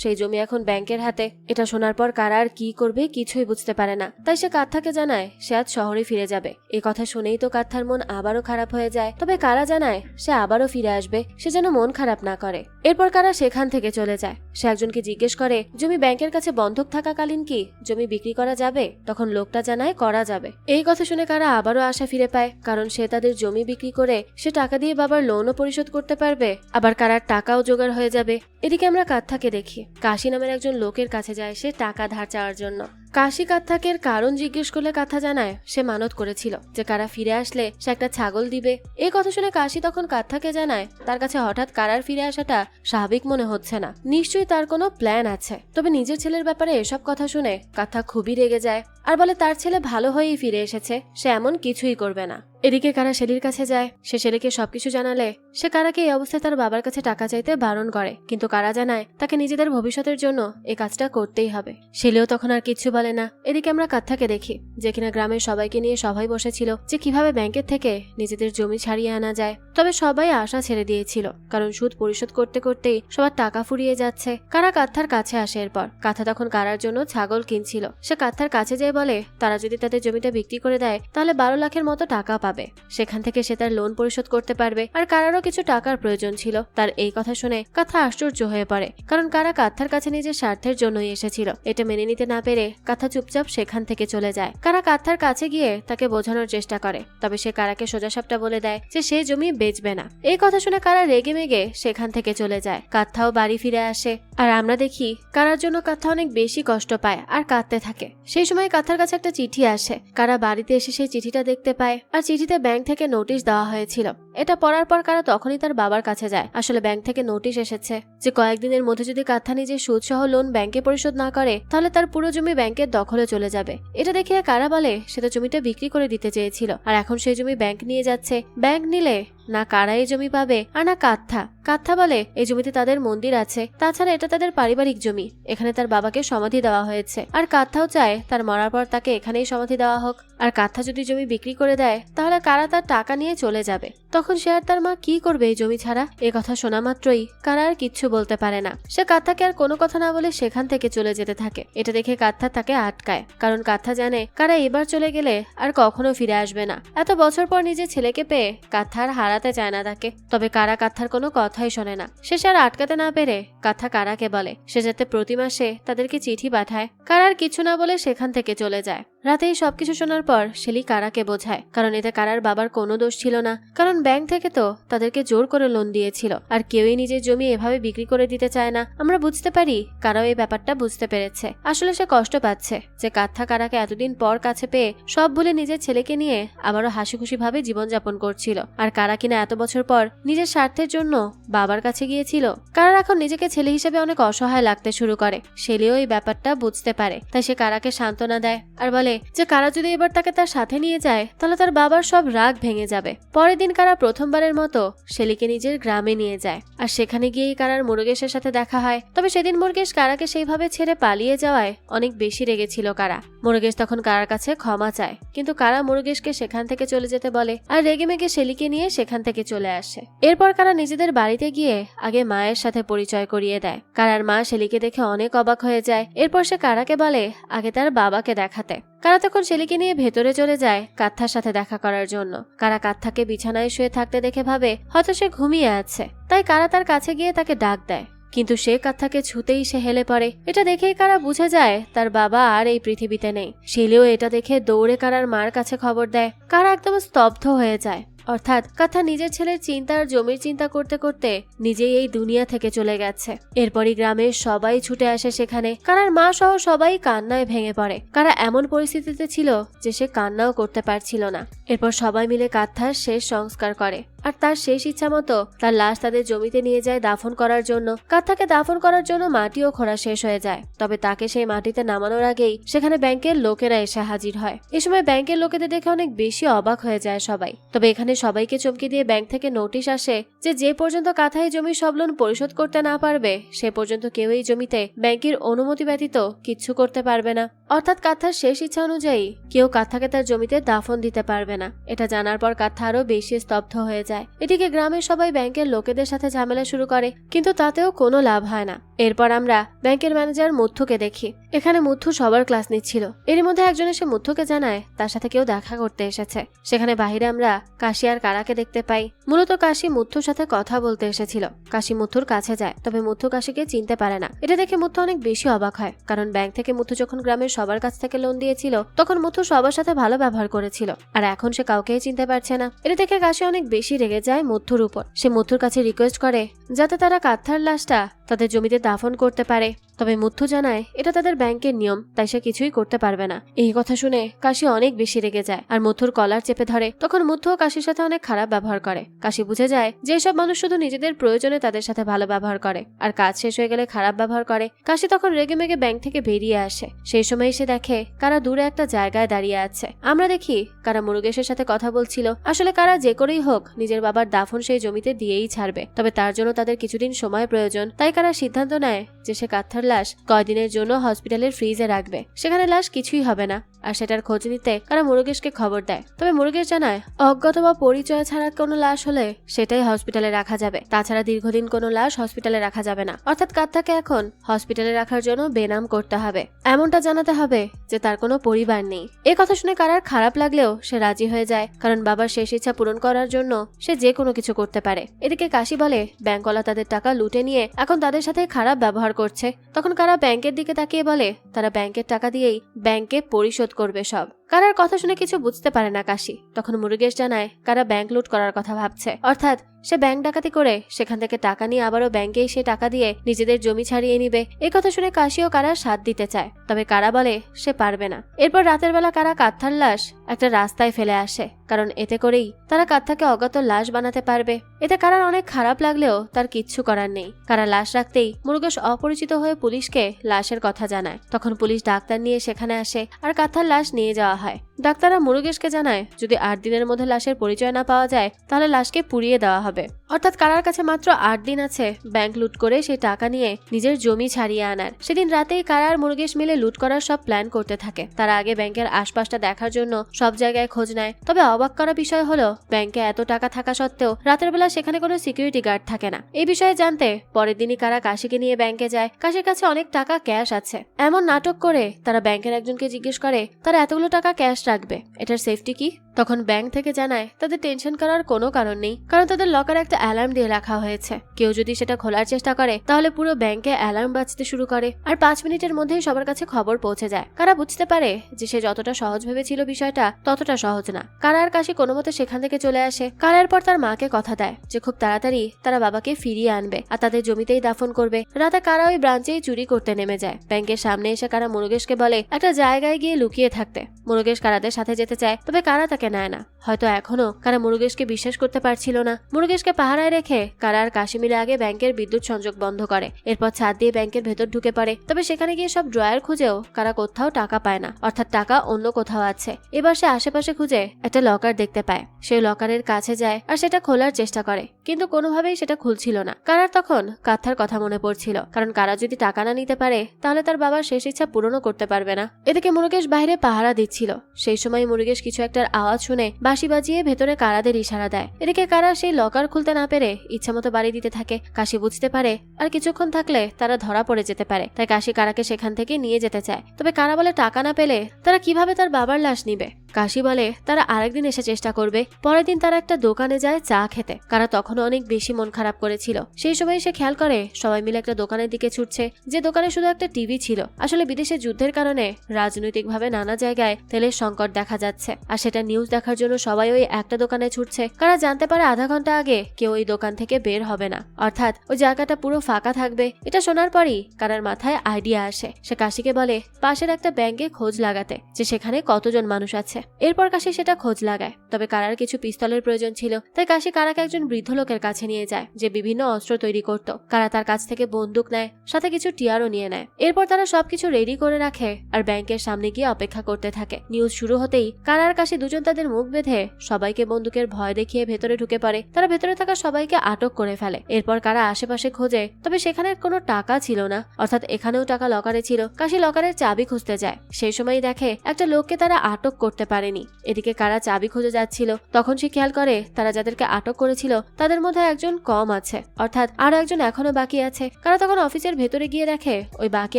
সেই জমি এখন ব্যাংকের হাতে। এটা শোনার পর কারা আর কি করবে কিছুই বুঝতে পারে না। তাই সে কাথাকে জানায় সে আজ শহরে ফিরে যাবে। এই কথা শুনেই তো কাথার মন আবারও খারাপ হয়ে যায়, তবে কারা জানায় সে আবারও ফিরে আসবে, সে যেন মন খারাপ না করে। এরপর কারা সেখান থেকে চলে যায়। সে একজনকে জিজ্ঞেস করে, জমি ব্যাংকের কাছে বন্ধক থাকাকালীন কি জমি বিক্রি করা যাবে? তখন লোকটা জানায় করা যাবে। এই কথা শুনে কারা আবারও আশা ফিরে পায়, কারণ সে তাদের জমি বিক্রি করে সে টাকা দিয়ে বাবার লোনও পরিশোধ করতে পারবে, আবার কারার টাকাও জোগাড় হয়ে যাবে। এদিকে আমরা কাথাকে দেখি কাশি নামের একজন লোকের কাছে যায় সে টাকা ধার চাওয়ার জন্য। কাশি কাথাকের কারণ জিজ্ঞেস করলে কাথা জানায় সে মানত করেছিল যে কারা ফিরে আসলে সে একটা ছাগল দিবে। এই কথা শুনে কাশি তখন কাথাকে জানায় তার কাছে হঠাৎ কারার ফিরে আসাটা স্বাভাবিক মনে হচ্ছে না, নিশ্চয়ই তার কোনো প্ল্যান আছে। তবে নিজের ছেলের ব্যাপারে এসব কথা শুনে কাথা খুবই রেগে যায় আর বলে তার ছেলে ভালো হয়েই ফিরে এসেছে, সে এমন কিছুই করবে না। এদিকে কারা শেলির কাছে যায়, সে শেলিকে সবকিছু জানালে সে কারাকে এই অবস্থায় তার বাবার কাছে টাকা চাইতে বারণ করে, কিন্তু কারা জানায় তাকে নিজেদের ভবিষ্যতের জন্য এই কাজটা করতেই হবে। শেলিও তখন আর কিচ্ছু বলে না। এদিকে আমরা কাথাকে দেখি যে কিনা গ্রামের সবাইকে নিয়ে সবাই বসেছিল যে কিভাবে ব্যাংকের থেকে নিজেদের জমি ছাড়িয়ে আনা যায়। তবে সবাই আশা ছেড়ে দিয়েছিল, কারণ সুদ পরিশোধ করতে করতেই সবার টাকা ফুরিয়ে যাচ্ছে। কারা কাথার কাছে আসে। এরপর কাথা তখন কারার জন্য ছাগল কিনছিল। সে কাথার কাছে যেয়ে বলে তারা যদি তাদের জমিটা বিক্রি করে দেয় তাহলে 12 লাখের মতো টাকা পাবে, সেখান থেকে সে তার লোন পরিশোধ করতে পারবে। আর কারারও কিছু টাকার প্রয়োজন ছিল। তার এই কথা শুনে কাথা আশ্চর্য হয়ে পড়ে, কারণ কারা কাথার কাছে নিজের স্বার্থের জন্যই এসেছিল। এটা মেনে নিতে না পেরে কাথা চুপচাপ সেখান থেকে চলে যায়। কারা কাথার কাছে গিয়ে তাকে বোঝানোর চেষ্টা করে, তবে সে কারাকে সোজাসাপটা বলে দেয় যে সে জমি বেচবে না। এই কথা শুনে কারা রেগে মেগে সেখান থেকে চলে যায়। কাথাও বাড়ি ফিরে আসে আর আমরা দেখি কারার জন্য কাথা অনেক বেশি কষ্ট পায় আর কাঁদতে থাকে। সেই সময় কাথার কাছে একটা চিঠি আসে। কারা বাড়িতে এসে সেই চিঠিটা দেখতে পায় আর চিঠিতে ব্যাংক থেকে নোটিশ দেওয়া হয়েছিল। এটা পড়ার পর কারা তখনই তার বাবার কাছে যায়। আসলে ব্যাংক থেকে নোটিশ এসেছে যে কয়েকদিনের মধ্যে যদি কাথা নিজের সুদ সহ লোন ব্যাংকে পরিশোধ না করে তাহলে তার পুরো জমি ব্যাংকের দখলে চলে যাবে। এটা দেখে কারা বলে সে তো জমিটা বিক্রি করে দিতে চেয়েছিল আর এখন সেই জমি ব্যাংক নিয়ে যাচ্ছে। ব্যাংক নিলে না কারা এই জমি পাবে আর না কাথা। কাথা বলে এই জমিতে তাদের মন্দির আছে, তাছাড়া এটা তাদের পারিবারিক জমি, এখানে তার বাবাকে সমাধি দেওয়া হয়েছে। আর কাথাও চায় তার মরার পর তাকে এখানেই সমাধি দেওয়া হোক। আর কাথা যদি জমি বিক্রি করে দেয় তাহলে কারা তার টাকা নিয়ে চলে যাবে। তখন সে আর তার মা কি করবে এই জমি ছাড়া? এ কথা শোনা মাত্রই কারা আর কিচ্ছু বলতে পারে না। সে কাথাকে আর কোনো কথা না বলে সেখান থেকে চলে যেতে থাকে। এটা দেখে কাথা তাকে আটকায়, কারণ কাথা জানে কারা এবার চলে গেলে আর কখনো ফিরে আসবে না। এত বছর পর নিজের ছেলেকে পেয়ে কাথা আর হারাতে চায় না তাকে। তবে কারা কাথার কোনো কথাই শোনে না। সে আর আটকাতে না পেরে কাথা কারাকে বলে সে যাতে প্রতি মাসে তাদেরকে চিঠি পাঠায়। কারার কিছু না বলে সেখান থেকে চলে যায়। রাতেই সবকিছু শোনার পর শেলি কারাকে বোঝায়, কারণ এতে কারার বাবার কোনো দোষ ছিল না, কারণ ব্যাংক থেকে তো তাদেরকে জোর করে লোন দিয়েছিল আর কেউই নিজের জমি এভাবে বিক্রি করে দিতে চায় না। আমরা বুঝতে পারি কারাও এই ব্যাপারটা বুঝতে পেরেছে। আসলে সে কষ্ট পাচ্ছে যে কাথা কারাকে এতদিন পর কাছে পেয়ে সব ভুলে নিজের ছেলেকে নিয়ে আবারও হাসি খুশি ভাবে জীবনযাপন করছিল। আর কারা কিনা এত বছর পর নিজের স্বার্থের জন্য বাবার কাছে গিয়েছিল। কারার এখন নিজেকে ছেলে হিসেবে অনেক অসহায় লাগতে শুরু করে। শেলিও এই ব্যাপারটা বুঝতে পারে, তাই সে কারাকে সান্ত্বনা দেয় আর বলে যে কারা যদি এবার তাকে তার সাথে নিয়ে যায় তাহলে তার বাবার সব রাগ ভেঙে যাবে। পরের দিন কারা প্রথমবারের মতো শেলিকে নিজের গ্রামে নিয়ে যায় আর সেখানে গিয়েই কারার মুরুগেশের সাথে দেখা হয়। তবে সেদিন মুরুগেশ কারাকে সেইভাবে ছেড়ে পালিয়ে যাওয়ায় অনেক বেশি রেগেছিল কারা। মুরুগেশ তখন কারার কাছে ক্ষমা চায়, কিন্তু কারা মুরুগেশকে সেখান থেকে চলে যেতে বলে আর রেগে মেগে শেলিকে নিয়ে সেখান থেকে চলে আসে। এরপর কারা নিজেদের বাড়িতে গিয়ে আগে মায়ের সাথে পরিচয় করিয়ে দেয়। কারার মা শেলিকে দেখে অনেক অবাক হয়ে যায়। এরপর সে কারাকে বলে আগে তার বাবাকে দেখাতে। কারা তখন শেলিকে নিয়ে ভেতরে চলে যায় কাথার সাথে দেখা করার জন্য। কারা কাথাকে বিছানায় শুয়ে থাকতে দেখে ভাবে হয়তো সে ঘুমিয়ে আছে, তাই কারা তার কাছে গিয়ে তাকে ডাক দেয়, কিন্তু সে কাথাকে ছুতেই সে হেলে পড়ে। এটা দেখেই কারা বুঝে যায় তার বাবা আর এই পৃথিবীতে নেই। শেলিও এটা দেখে দৌড়ে কারার মার কাছে খবর দেয়। কারা একদম স্তব্ধ হয়ে যায়। অর্থাৎ কাঁথা নিজের ছেলের চিন্তা আর জমির চিন্তা করতে করতে নিজেই এই দুনিয়া থেকে চলে গেছে। এরপরই গ্রামের সবাই ছুটে আসে সেখানে। কারার মা সহ সবাই কান্নায় ভেঙে পড়ে। কারা এমন পরিস্থিতিতে ছিল যে সে কান্নাও করতে পারছিল না। এরপর সবাই মিলে কাঁথার শেষ সংস্কার করে আর তার শেষ ইচ্ছা মতো তার লাশ তাদের জমিতে নিয়ে যায় দাফন করার জন্য। কাঁথাকে দাফন করার জন্য মাটিও খোঁড়া শেষ হয়ে যায়, তবে তাকে সেই মাটিতে নামানোর আগেই সেখানে ব্যাংকের লোকেরা এসে হাজির হয়। এ সময় ব্যাংকের লোকেদের দেখে অনেক বেশি অবাক হয়ে যায় সবাই। তবে এখানে সবাইকে চমকে দিয়ে ব্যাংক থেকে নোটিশ আসে যে পর্যন্ত কাঁথা এই জমির সব লোন পরিশোধ করতে না পারবে সে পর্যন্ত কেউ এই জমিতে ব্যাংকের অনুমতি ব্যতীত কিচ্ছু করতে পারবে না। অর্থাৎ কাঁথার শেষ ইচ্ছা অনুযায়ী কেউ কাঁথাকে তার জমিতে দাফন দিতে পারবে না। এটা জানার পর কাঁথা আরো বেশি স্তব্ধ হয়ে যায়। এদিকে গ্রামের সবাই ব্যাংকের লোকেদের সাথে ঝামেলা শুরু করে, কিন্তু তাতেও কোনো লাভ হয় না। এরপর আমরা ব্যাংকের ম্যানেজার মুথুকে দেখি। এখানে মুথু সবার ক্লাস নিচ্ছিল। এর মধ্যে একজন এসে মুথুকে জানায় তার সাথে কেউ দেখা করতে এসেছে। সেখানে বাহিরে আমরা কাশি আর কারাকে দেখতে পাই। মূলত কাশি মুথুর সাথে কথা বলতে এসেছিল। কাশি মুথুর কাছে যায়, তবে মুথু কাশিকে চিনতে পারে না। এটা দেখে মুথু অনেক বেশি অবাক হয়, কারণ ব্যাংক থেকে মুথু যখন গ্রামের সবার কাছ থেকে লোন দিয়েছিল তখন মুথু সবার সাথে ভালো ব্যবহার করেছিল, আর এখন সে কাউকেই চিনতে পারছে না। এটা দেখে কাশি অনেক বেশি রেগে যায় মুথুর উপর। সে মুথুর কাছে রিকোয়েস্ট করে যাতে তারা কাঁথার লাশটা তাদের জমিতে দাফন করতে পারে, তবে মুথু জানায় এটা তাদের ব্যাংকের নিয়ম, তাই সে কিছুই করতে পারবে না। এই কথা শুনে কাশি অনেক বেশি রেগে যায় আর মুথুর কলার চেপে ধরে। তখন মুথুও কাশির সাথে অনেক খারাপ ব্যবহার করে। কাশি বুঝে যায় যে সব মানুষ শুধু নিজেদের প্রয়োজনে তাদের সাথে ভালো ব্যবহার করে আর কাজ শেষ হয়ে গেলে খারাপ ব্যবহার করে। কাশি তখন রেগে মেগে ব্যাংক থেকে বেরিয়ে আসে। সেই সময় সে দেখে কারা দূরে একটা জায়গায় দাঁড়িয়ে আছে। আমরা দেখি কারা মুরুগেশের সাথে কথা বলছিল। আসলে কারা যে করেই হোক নিজের বাবার দাফন সেই জমিতে দিয়েই ছাড়বে, তবে তার জন্য তাদের কিছুদিন সময় প্রয়োজন। তাই কারা সিদ্ধান্ত নেয় যে সে কাঁথার লাশ কয়দিনের জন্য হসপিটালের ফ্রিজে রাখবে। সেখানে লাশ কিছুই হবে না, আর সেটার খোঁজ নিতে কারা মুরুগেশকে খবর দেয়। তবে মুরুগেশ জানায় অজ্ঞাত বা পরিচয় ছাড়া কোনো লাশ হলে সেটাই হসপিটালে রাখা যাবে, তাছাড়া দীর্ঘদিন কোনো লাশ হসপিটালে রাখা যাবে না। অর্থাৎ কাঁথাকে এখন হসপিটালে রাখার জন্য বেনাম করতে হবে, এমনটা জানাতে হবে যে তার কোনো পরিবার নেই। এ কথা শুনে কারার খারাপ লাগলেও সে রাজি হয়ে যায়, কারণ বাবার শেষ ইচ্ছা পূরণ করার জন্য সে যে কোনো কিছু করতে পারে। এদিকে কাশি বলে ব্যাংকওয়ালা তাদের টাকা লুটে নিয়ে এখন তাদের সাথে খারাপ ব্যবহার করছে। তখন কারা ব্যাংকের দিকে তাকিয়ে বলে তারা ব্যাংকের টাকা দিয়েই ব্যাংকে পরিশোধ করবে সব। কারার কথা শুনে কিছু বুঝতে পারে না কাশি। তখন মুরুগেশ জানায় কারা ব্যাংক লুট করার কথা ভাবছে, অর্থাৎ সে ব্যাংক ডাকাতি করে সেখান থেকে টাকা নিয়ে আবারও ব্যাংকে সে টাকা দিয়ে নিজেদের জমি ছাড়িয়ে নিবে। এই কথা শুনে কাশি ও কারার সাথ দিতে চায়, তবে কারা বলে সে পারবে না। এরপর রাতের বেলা কারা কাঁথার লাশ একটা রাস্তায় ফেলে আসে, কারণ এতে করেই তারা কাঁথাকে অজ্ঞাত লাশ বানাতে পারবে। এতে কারার অনেক খারাপ লাগলেও তার কিচ্ছু করার নেই। কারা লাশ রাখতেই মুরুগেশ অপরিচিত হয়ে পুলিশকে লাশের কথা জানায়। তখন পুলিশ ডাক্তার নিয়ে সেখানে আসে আর কাঁথার লাশ নিয়ে যাওয়া হয়। ডাক্তাররা মুরুগেশকে জানায় যদি 8 দিনের মধ্যে লাশের পরিচয় না পাওয়া যায় তাহলে লাশকে পুড়িয়ে দেওয়া হবে। অর্থাৎ কারার কাছে মাত্র 8 দিন আছে ব্যাংক লুট করে সেই টাকা নিয়ে নিজের জমি ছাড়িয়ে আনার। সেদিন রাতেই কারা আর মুরুগেশ মিলে লুট করার সব প্ল্যান করতে থাকে। তারা আগে ব্যাংকের আশপাশটা দেখার জন্য সব জায়গায় খোঁজ নেয়। তবে অবাক করা বিষয় হলো ব্যাংকে এত টাকা থাকা সত্ত্বেও রাতের বেলা সেখানে কোনো সিকিউরিটি গার্ড থাকে না। এই বিষয়ে জানতে পরের দিনই কারা কাশিকে নিয়ে ব্যাংকে যায়। কাশির কাছে অনেক টাকা ক্যাশ আছে। এমন নাটক করে তারা ব্যাংকের একজনকে জিজ্ঞেস করে তারা এতগুলো টাকা ক্যাশ রাখবে, এটার সেফটি কি? তখন ব্যাংক থেকে জানায় তাদের টেনশন করার কোনো কারণ নেই, কারণ তাদের লকারে একটা অ্যালার্ম দিয়ে রাখা হয়েছে। কেউ যদি সেটা খোলার চেষ্টা করে তাহলে পুরো ব্যাংকে অ্যালার্ম বাজতে শুরু করে আর 5 মিনিটের মধ্যেই সবার কাছে খবর পৌঁছে যায়। কারা বুঝতে পারে যে সে যতটা সহজ ভেবেছিল বিষয়টা ততটা সহজ না। কারা আর কাশি কোনো মতে সেখান থেকে চলে আসে। কারার পর তার মাকে কথা দেয় যে খুব তাড়াতাড়ি তারা বাবাকে ফিরিয়ে আনবে আর তাদের জমিতেই দাফন করবে। রাতে কারা ওই ব্রাঞ্চেই চুরি করতে নেমে যায়। ব্যাংকের সামনে এসে কারা মুরুগেশকে বলে একটা জায়গায় গিয়ে লুকিয়ে থাকতে। মুরুগেশ কারাদের সাথে যেতে চায়, তবে কারা তাকে নেয় না। হয়তো এখনো কারা মুরুগেশকে বিশ্বাস করতে পারছিল না। মুরুগেশকে পাহারায় রেখে কারা আর কাশি মিলে আগে ব্যাংকের বিদ্যুৎ সংযোগ বন্ধ করে, এরপর ছাদ দিয়ে ব্যাংকের ভেতর ঢুকে পড়ে। তবে সেখানে গিয়ে সব ড্রয়ার খুঁজেও কারা কোথাও টাকা পায় না, অর্থাৎ টাকা অন্য কোথাও আছে। এবার সে আশেপাশে খুঁজে একটা লকার দেখতে পায়। সে লকারের কাছে যায় আর সেটা খোলার চেষ্টা করে, কিন্তু কোনোভাবেই সেটা খুলছিল না। কারার তখন কাঁথার কথা মনে পড়ছিল, কারণ কারা যদি টাকা না নিতে পারে তাহলে তার বাবার শেষ ইচ্ছা পূরণও করতে পারবে না। এদিকে মুরুগেশ বাইরে পাহারা দিচ্ছিল। সেই সময় মুরুগেশ কিছু একটার আওয়াজ শুনে বাঁশি বাজিয়ে ভেতরে কারাদের ইশারা দেয়। এদিকে কারা সেই লকার খুলতে না পেরে ইচ্ছামতো বাড়ি দিতে থাকে। কাশি বুঝতে পারে আর কিছুক্ষণ থাকলে তারা ধরা পড়ে যেতে পারে, তাই কাশি কারাকে সেখান থেকে নিয়ে যেতে চায়। তবে কারা বলে টাকা না পেলে তারা কিভাবে তার বাবার লাশ নিবে। কাশি বলে তারা আরেকদিন এসে চেষ্টা করবে। পরের দিন তারা একটা দোকানে যায় চা খেতে। কারা তখনও অনেক বেশি মন খারাপ করেছিল। সেই সময় সে খেয়াল করে সবাই মিলে একটা দোকানের দিকে ছুটছে, যে দোকানে শুধু একটা টিভি ছিল। আসলে বিদেশে যুদ্ধের কারণে রাজনৈতিকভাবে নানা জায়গায় তেলের সংকট দেখা যাচ্ছে, আর সেটা নিউজ দেখার জন্য সবাই ওই একটা দোকানে ছুটছে। কারা জানতে পারে আধা ঘন্টা আগে কেউ ওই দোকান থেকে বের হবে না, অর্থাৎ ওই জায়গাটা পুরো ফাঁকা থাকবে। এটা শোনার পরই কারার মাথায় আইডিয়া আসে। সে কাশিকে বলে পাশের একটা ব্যাংকে খোঁজ লাগাতে, যে সেখানে কতজন মানুষ আছে। এরপর কাশি সেটা খোঁজ লাগায়। তবে কারার কিছু পিস্তলের প্রয়োজন ছিল, তাই কাশি কারাকে একজন বৃদ্ধ লোকের কাছে নিয়ে যায়, যে বিভিন্ন অস্ত্র তৈরি করত। কারা তার কাছ থেকে বন্দুক নেয়, সাথে কিছু টিয়ারও নিয়ে নেয়। এরপর তারা সবকিছু রেডি করে রাখে আর ব্যাংকের সামনে গিয়ে অপেক্ষা করতে থাকে। নিউজ শুরু হতেই কারা আর কাশি দুজন তাদের মুখ বেঁধে সবাইকে বন্দুকের ভয় দেখিয়ে ভেতরে ঢুকে পড়ে। তারা ভেতরে থাকা সবাইকে আটক করে ফেলে। এরপর কারা আশেপাশে খোঁজে, তবে সেখানে কোনো টাকা ছিল না, অর্থাৎ এখানেও টাকা লকারে ছিল। কাশি লকারের চাবি খুঁজতে যায়। সেই সময় দেখে একটা লোককে তারা আটক করতে পারেনি। এদিকে কারা চাবি খুঁজে যাচ্ছিল, তখন সে খেয়াল করে তারা যাদেরকে আটক করেছিল তাদের মধ্যে একজন কম আছে, অর্থাৎ আরো একজন এখনো বাকি আছে। কারা তখন অফিসের ভেতরে গিয়ে দেখে ওই বাকি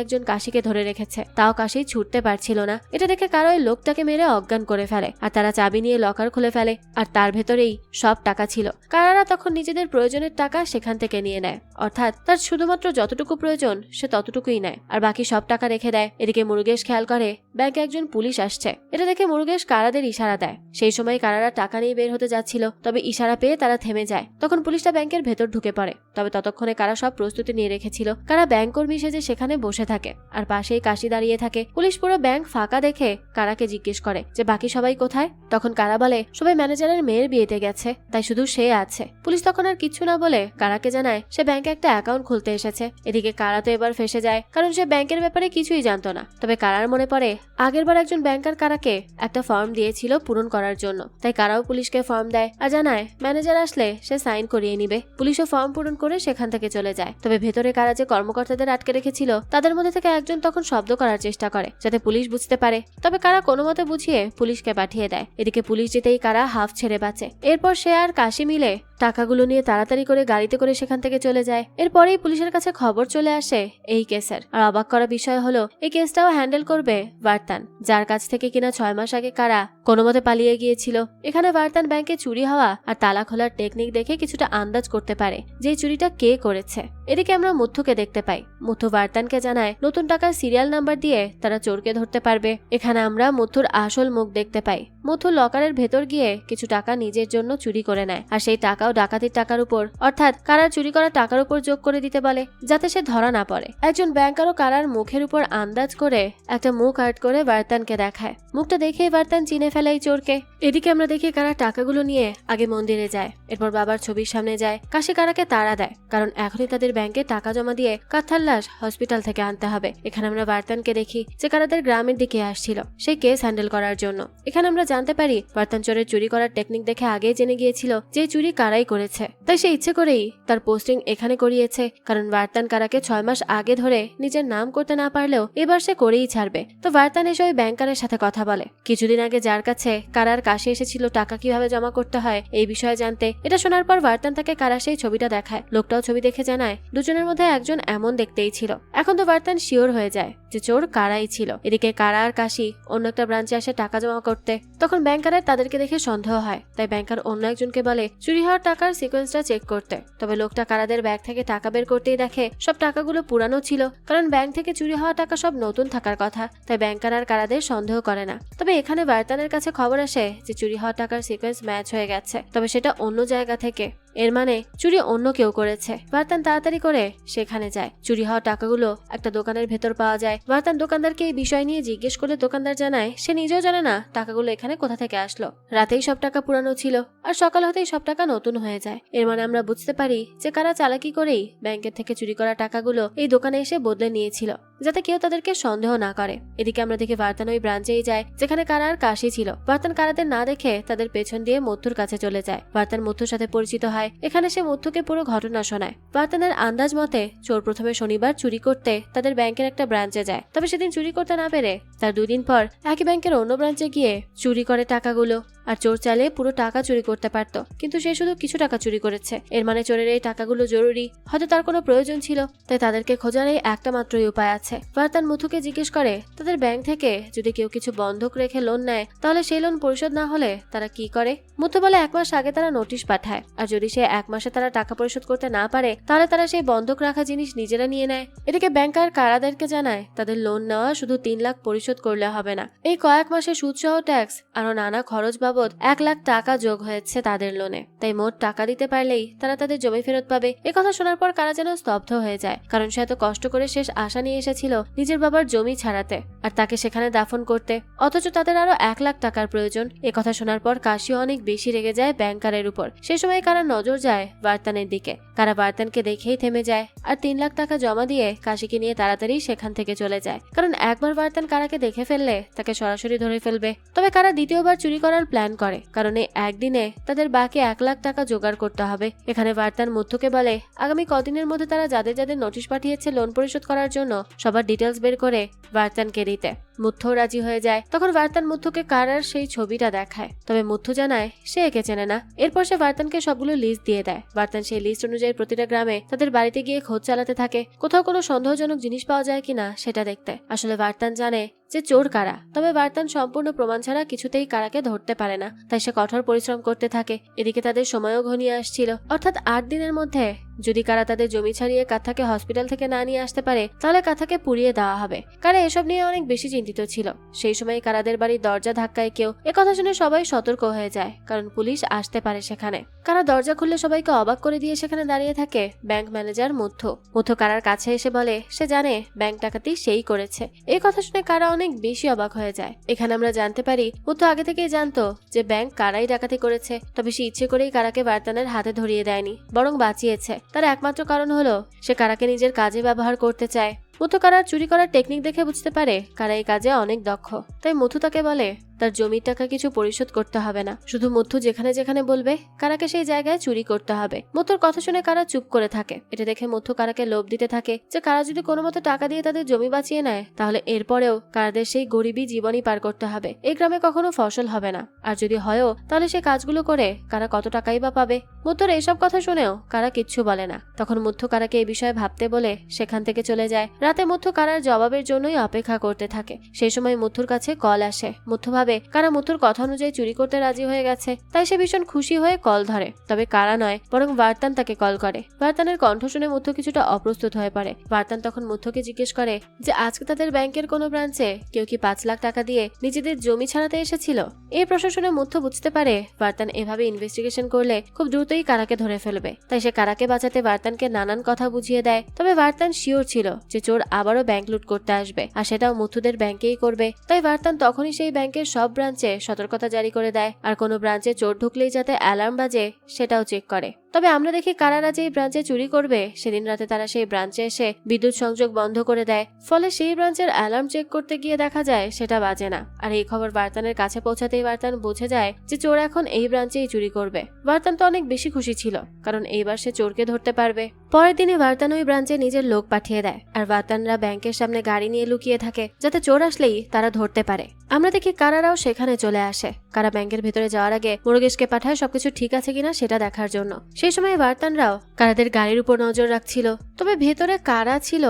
একজন কাশিকে ধরে রেখেছে, তাও কাশি ছুটতে পারছিল না। এটা দেখে কারা ওই লোকটাকে মেরে অজ্ঞান করে ফেলে, আর তারা চাবি নিয়ে লকার খুলে ফেলে, আর তার ভেতরেই সব টাকা ছিল। কারারা তখন নিজেদের প্রয়োজনের টাকা সেখান থেকে নিয়ে নেয়, অর্থাৎ তার শুধুমাত্র যতটুকু প্রয়োজন সে ততটুকুই নেয়, আর বাকি সব টাকা রেখে দেয়। এদিকে মুরুগেশ খেয়াল করে ব্যাংকে একজন পুলিশ আসছে। এটা দেখে মুরুগেশ কারাদের ইশারা দেয়। সেই সময় কারারা টাকা নিয়ে বের হতে যাচ্ছিল, তবে ইশারা পেয়ে তারা থেমে যায়। তখন পুলিশটা ব্যাংকের ভেতর ঢুকে পড়ে। তবে ততক্ষণে কারা সব প্রস্তুতি নিয়ে রেখেছিল। কারা ব্যাংক কর্মী সেজে সেখানে বসে থাকে, আর পাশেই কাশি দাঁড়িয়ে থাকে। পুলিশ পুরো ব্যাংক ফাঁকা দেখে কারাকে জিজ্ঞেস করে যে বাকি সবাই কোথায়। তখন কারা বলে সবাই ম্যানেজারের মেয়ের বিয়েতে গেছে, তাই শুধু সে আছে। পুলিশ তখন আর কিছু না বলে কারাকে জানায় সে ব্যাংকে একটা অ্যাকাউন্ট খুলতে এসেছে। এদিকে কারা তো এবার ফেসে যায়, কারণ সে ব্যাংকের ব্যাপারে কিছুই জানতো না। তবে কারার মনে পড়ে আগেরবার একজন ব্যাংকার কারাকে একটা ফর্ম দিয়েছিল পূরণ করার জন্য, তাই কারাও পুলিশকে ফর্ম দেয় আর জানায় ম্যানেজার আসলে সে সাইন করিয়ে নিবে। পুলিশও ফর্ম পূরণ করে সেখান থেকে চলে যায়। তবে ভেতরে কারা যে কর্মকর্তাদের আটকে রেখেছিল তাদের মধ্যে থেকে একজন তখন শব্দ করার চেষ্টা করে যাতে পুলিশ বুঝতে পারে। তবে কারা কোনো মতে বুঝিয়ে পুলিশকে পাঠিয়ে দেয়। এদিকে পুলিশ যেতেই কারা হাফ ছেড়ে বাঁচে। এরপর সে আর কাশি মিলে টাকাগুলো নিয়ে তাড়াতাড়ি করে গাড়িতে করে সেখান থেকে চলে যায়। এরপরেই পুলিশের কাছে খবর চলে আসে এই কেসের। আর অবাক করা বিষয় হলো এই কেসটাও হ্যান্ডেল করবে ভার্তান, যার কাছ থেকে কিনা 6 মাস আগে কারা কোনো মতে পালিয়ে গিয়েছিল। এখানে ভার্তান ব্যাংকে চুরি হওয়া আর তালা খোলার টেকনিক দেখে কিছুটা আন্দাজ করতে পারে যে চুরিটা কে করেছে। এদিকে আমরা মুথুকে দেখতে পাই। মুথু ভার্তানকে জানায় নতুন টাকার সিরিয়াল নাম্বার দিয়ে তারা চোরকে ধরতে পারবে। এখানে আমরা মুথুর আসল মুখ দেখতে পাই। মুথু লকারের ভেতর গিয়ে কিছু টাকা নিজের জন্য চুরি করে নেয়, আর সেই টাকাও ডাকাতির টাকার উপর, অর্থাৎ কারার চুরি করা টাকার উপর যোগ করে দিতে বলে যাতে সে ধরা না পড়ে। একজন ব্যাংকারও কারার মুখের উপর আন্দাজ করে একটা মুখ আর্ট করে ভার্তানকে দেখায়। মুখটা দেখেই ভার্তান চিনে ফেলে এই চোরকে। এদিকে আমরা দেখি কারা টাকাগুলো নিয়ে আগে মন্দিরে যায়, এরপর বাবার ছবির সামনে যায়। কাশি কারাকে তাড়া দেয়, কারণ এখনই তাদের ব্যাংকে টাকা জমা দিয়ে কাথার লাশ হসপিটাল থেকে আনতে হবে। এখানে আমরা ভার্তানকে দেখি যে কারাদের গ্রামের দিকে আসছিল সেই কেস হ্যান্ডেল করার জন্য। এখানে আমরা জানতে পারি ভার্তান চোরের চুরি করার টেকনিক দেখে আগেই জেনে গিয়েছিল যে চুরি কারাই করেছে, তাই সে ইচ্ছে করেই তার পোস্টিং এখানে করিয়েছে। কারণ ভার্তান কারাকে 6 মাস আগে ধরে নিজের নাম করতে না পারলেও এবার সে করেই ছাড়বে। তো ভার্তান এসে ওই ব্যাংকারের সাথে কথা বলে। কিছুদিন আগে যার কাছে কারার কাশি এসেছিল টাকা কিভাবে জমা করতে হয় এই বিষয়ে জানতে। এটা শোনার পর ভার্তান তাকে কারা সেই ছবিটা দেখায়। লোকটাও ছবি দেখে জানায় দুজনের মধ্যে একজন এমন দেখতেই ছিল। এখন তো ভার্তান শিওর হয়ে যায় যে চোর কারাই ছিল। এদিকে কারা আর কাশি অন্য একটা ব্রাঞ্চে আসে টাকা জমা করতে। তখন ব্যাংকারের তাদেরকে দেখে সন্দেহ হয়, তাই ব্যাংকার অন্য একজনকে বলে চুরি হওয়ার টাকার সিকোয়েন্সটা চেক করতে। তবে লোকটা কারাদের ব্যাগ থেকে টাকা বের করতেই দেখে সব টাকাগুলো পুরানো ছিল, কারণ ব্যাংক থেকে চুরি হওয়া টাকা সব নতুন থাকার কথা, তাই ব্যাংকার আর কারাদের সন্দেহ করে না। তবে এখানে ভার্তানের কাছে খবর আসে যে চুরি হওয়া টাকার সিকোয়েন্স ম্যাচ হয়ে গেছে, তবে সেটা অন্য জায়গা থেকে। এর মানে চুরি অন্য কেউ করেছে। ভার্তান তাড়াতাড়ি করে সেখানে যায়। চুরি হওয়া টাকাগুলো একটা দোকানের ভেতর পাওয়া যায়। ভার্তান দোকানদারকে এই বিষয় নিয়ে জিজ্ঞেস করলে দোকানদার জানায় সে নিজেও জানে না টাকাগুলো এখানে কোথা থেকে আসলো। রাতেই সব টাকা পুরানো ছিল আর সকাল হতেই সব টাকা নতুন হয়ে যায়। এর মানে আমরা বুঝতে পারি যে কারা চালাকি করেই ব্যাংকের থেকে চুরি করা টাকাগুলো এই দোকানে এসে বদলে নিয়েছিল, যাতে কেউ তাদেরকে সন্দেহ না করে। এদিকে আমরা দেখি ভার্তান ওই ব্রাঞ্চেই যায় যেখানে কারা আর কাশি ছিল। ভার্তান কারাদের না দেখে তাদের পেছন দিয়ে মথুর কাছে চলে যায়। ভার্তান মথুর সাথে পরিচিত হয়। এখানে সে মথুকে পুরো ঘটনা শোনায়। ভার্তানের আন্দাজ মতে চোর প্রথমে শনিবার চুরি করতে তাদের ব্যাংকের একটা ব্রাঞ্চে যায়, তবে সেদিন চুরি করতে না পেরে তার 2 দিন পর একই ব্যাংকের অন্য ব্রাঞ্চে গিয়ে চুরি করে টাকাগুলো। আর চোর চাইলে পুরো টাকা চুরি করতে পারতো, কিন্তু সে শুধু কিছু টাকা চুরি করেছে। এর মানে চোরের এই টাকাগুলো জরুরি, হয়তো তার কোনো প্রয়োজন ছিল, তাই তাদেরকে খোঁজার এই একটা মাত্রই উপায় আছে। ভার্তান মুথুকে জিজ্ঞেস করে তাদের ব্যাংক থেকে যদি কেউ কিছু বন্ধক রেখে লোন নেয় তাহলে সেই লোন পরিশোধ না হলে তারা কি করে। মুথু বলে 1 মাস আগে তারা নোটিশ পাঠায়, আর যদি সে 1 মাসে তারা টাকা পরিশোধ করতে না পারে তাহলে তারা সেই বন্ধক রাখা জিনিস নিজেরা নিয়ে নেয়। এদিকে ব্যাংকার কারাদেরকে জানায় তাদের লোন নেওয়া শুধু 3 লাখ পরিশোধ করলে হবে না, এই কয়েক মাসে সুদ সহ ট্যাক্স আরো নানা খরচ বাবদ 1 লাখ টাকা যোগ হয়েছে তাদের লোনে। তাই মোট টাকা দিতে পারলেই তারা তাদের জমি ফেরত পাবে। কথা শোনার পর কারা যেন স্তব্ধ হয়ে যায়, কারণ সে এত কষ্ট করে শেষ আশা নিয়ে এসেছিল নিজের বাবার জমি ছাড়াতে আর তাকে সেখানে দাফন করতে, অথচ তাদের আরো 1 লাখ টাকার প্রয়োজন। কথা শোনার পর কাশিও অনেক বেশি রেগে যায় ব্যাংকারের উপর। সে সময় কারা নজর যায় ভার্তানের দিকে। কারা ভার্তানকে দেখেই থেমে যায় আর 3 লাখ টাকা জমা দিয়ে কাশিকে নিয়ে তাড়াতাড়ি সেখান থেকে চলে যায়, কারণ একবার ভার্তান কারাকে দেখে ফেললে তাকে সরাসরি ধরে ফেলবে। তবে কারা দ্বিতীয়বার চুরি করার প্ল্যান করে, কারণ এই একদিনে তাদের বাকি 1 লাখ টাকা জোগাড় করতে হবে। এখানে ভার্তান মুথুকে বলে আগামী কদিনের মধ্যে তারা যাদের যাদের নোটিশ পাঠিয়েছে লোন পরিশোধ করার জন্য সবার ডিটেলস বের করে ভার্তানকে দিতে। মুথু রাজি হয়ে যায়। তখন ভার্তান মুথুকে কারার সেই ছবিটা দেখায়, তবে মুথু জানায় সে একে চেনে না। এরপর সে ভার্তানকে সবগুলো লিস্ট দিয়ে দেয়। ভার্তান সেই লিস্ট অনুযায়ী প্রতিটা গ্রামে তাদের বাড়িতে গিয়ে খোঁজ চালাতে থাকে, কোথাও কোনো সন্দেহজনক জিনিস পাওয়া যায় কিনা সেটা দেখতে। আসলে ভার্তান জানে যে চোর কারা, তবে ভার্তান সম্পূর্ণ প্রমাণ ছাড়া কিছুতেই কারাকে ধরতে পারে না, তাই সে কঠোর পরিশ্রম করতে থাকে। এদিকে তাদের সময়ও ঘনিয়ে আসছিল, অর্থাৎ 8 দিনের মধ্যে যদি কারা তাদের জমি ছাড়িয়ে কাথাকে হসপিটাল থেকে না নিয়ে আসতে পারে তাহলে কাথাকে পুড়িয়ে দেওয়া হবে। কারা এসব নিয়ে অনেক বেশি চিন্তিত ছিল। সেই সময় কারাদের বাড়ির দরজা ধাক্কায় কেউ। কথা শুনে সবাই সতর্ক হয়ে যায়, কারণ পুলিশ আসতে পারে সেখানে। কারা দরজা খুললে সবাইকে অবাক করে দিয়ে সেখানে দাঁড়িয়ে থাকে ব্যাংক ম্যানেজার মুথু। মুথু কারার কাছে এসে বলে সে জানে ব্যাংক ডাকাতি সেই করেছে। এই কথা শুনে কারা অনেক বেশি অবাক হয়ে যায়। এখানে আমরা জানতে পারি মুথু আগে থেকেই জানতো যে ব্যাংক কারাই ডাকাতি করেছে, তবে সে ইচ্ছে করেই কারাকে ভার্তানের হাতে ধরিয়ে দেয়নি, বরং বাঁচিয়েছে। তার একমাত্র কারণ হলো সে কারাকে নিজের কাজে ব্যবহার করতে চায়। মুথু কারার চুরি করার টেকনিক দেখে বুঝতে পারে কারা এই কাজে অনেক দক্ষ, তাই মুথু তাকে বলে তার জমির টাকা কিছু পরিশোধ করতে হবে না, শুধু মুথু যেখানে যেখানে বলবে কারাকে সেই জায়গায় চুরি করতে হবে। মুথুর কথা শুনে কারা চুপ করে থাকে। এটা দেখে মুথু কারাকে লোভ দিতে থাকে যে কারা যদি কোনো মতো টাকা দিয়ে তাদের জমি বাঁচিয়ে নেয় তাহলে এরপরেও কারাদের সেই গরিবী জীবনই পার করতে হবে, এই গ্রামে কখনো ফসল হবে না, আর যদি হয়ও তাহলে সেই কাজগুলো করে কারা কত টাকাই বা পাবে। মুথুর এইসব কথা শুনেও কারা কিচ্ছু বলে না। তখন মুথু কারাকে এই বিষয়ে ভাবতে বলে সেখান থেকে চলে যায়। রাতে মুথু কারার জবাবের জন্যই অপেক্ষা করতে থাকে। সেই সময় মুথুর কাছে কল আসে। মুথু ভাবে কারা মুথুর কথা অনুযায়ী চুরি করতে রাজি হয়ে গেছে, তাই সে ভীষণ খুশি হয়ে কল ধরে। তবে কারা নয়, বরং ভার্তান তাকে কল করে। ভার্তানের কণ্ঠ শুনে মুথু কিছুটা অপ্রস্তুত হয়ে পড়ে। ভার্তান তখন মুথুকে জিজ্ঞেস করে যে আজকে তাদের ব্যাংকের কোনো ব্রাঞ্চে কেউ কি 5 লাখ টাকা দিয়ে নিজেদের জমি ছাড়াতে এসেছিল। এই প্রশ্ন শুনে মুথু বুঝতে পারে ভার্তান এভাবে ইনভেস্টিগেশন করলে খুব দ্রুতই কারাকে ধরে ফেলবে, তাই সে কারাকে বাঁচাতে ভার্তানকে নানান কথা বুঝিয়ে দেয়। তবে ভার্তান শিওর ছিল যে চোর আবারও ব্যাংক লুট করতে আসবে, আর সেটাও মুথুদের ব্যাংকেই করবে। তাই ভার্তান তখনই সেই ব্যাংকের সব ব্রাঞ্চে সতর্কতা জারি করে দেয়, আর কোনো ব্রাঞ্চে চোর ঢুকলেই যাতে অ্যালার্ম বাজে সেটাও চেক করে। তবে আমরা দেখি কারারা যেই ব্রাঞ্চে চুরি করবে সেদিন রাতে তারা সেই ব্রাঞ্চে এসে বিদ্যুৎ সংযোগ বন্ধ করে দেয়, ফলে সেই ব্রাঞ্চের অ্যালার্ম চেক করতে গিয়ে দেখা যায় সেটা বাজে না। আর এই খবর ভার্তানের কাছে পৌঁছাতেই ভার্তান বুঝে যায় যে চোর এখন এই ব্রাঞ্চেই চুরি করবে। ভার্তান তো অনেক বেশি খুশি ছিল, কারণ এইবার সে চোরকে ধরতে পারবে। পরের দিনে ভার্তান ওই ব্রাঞ্চে নিজের লোক পাঠিয়ে দেয়, আর ভার্তানরা ব্যাংকের সামনে গাড়ি নিয়ে লুকিয়ে থাকে যাতে চোর আসলেই তারা ধরতে পারে। আমরা দেখি কারারাও সেখানে চলে আসে। কারা ব্যাংকের ভেতরে যাওয়ার আগে মুরুগেশকে পাঠায় সবকিছু ঠিক আছে কিনা সেটা দেখার জন্য। সেই সময় ভার্তানরাও কারাদের গাড়ির উপর নজর রাখছিল, তবে ভেতরে কারা ছিল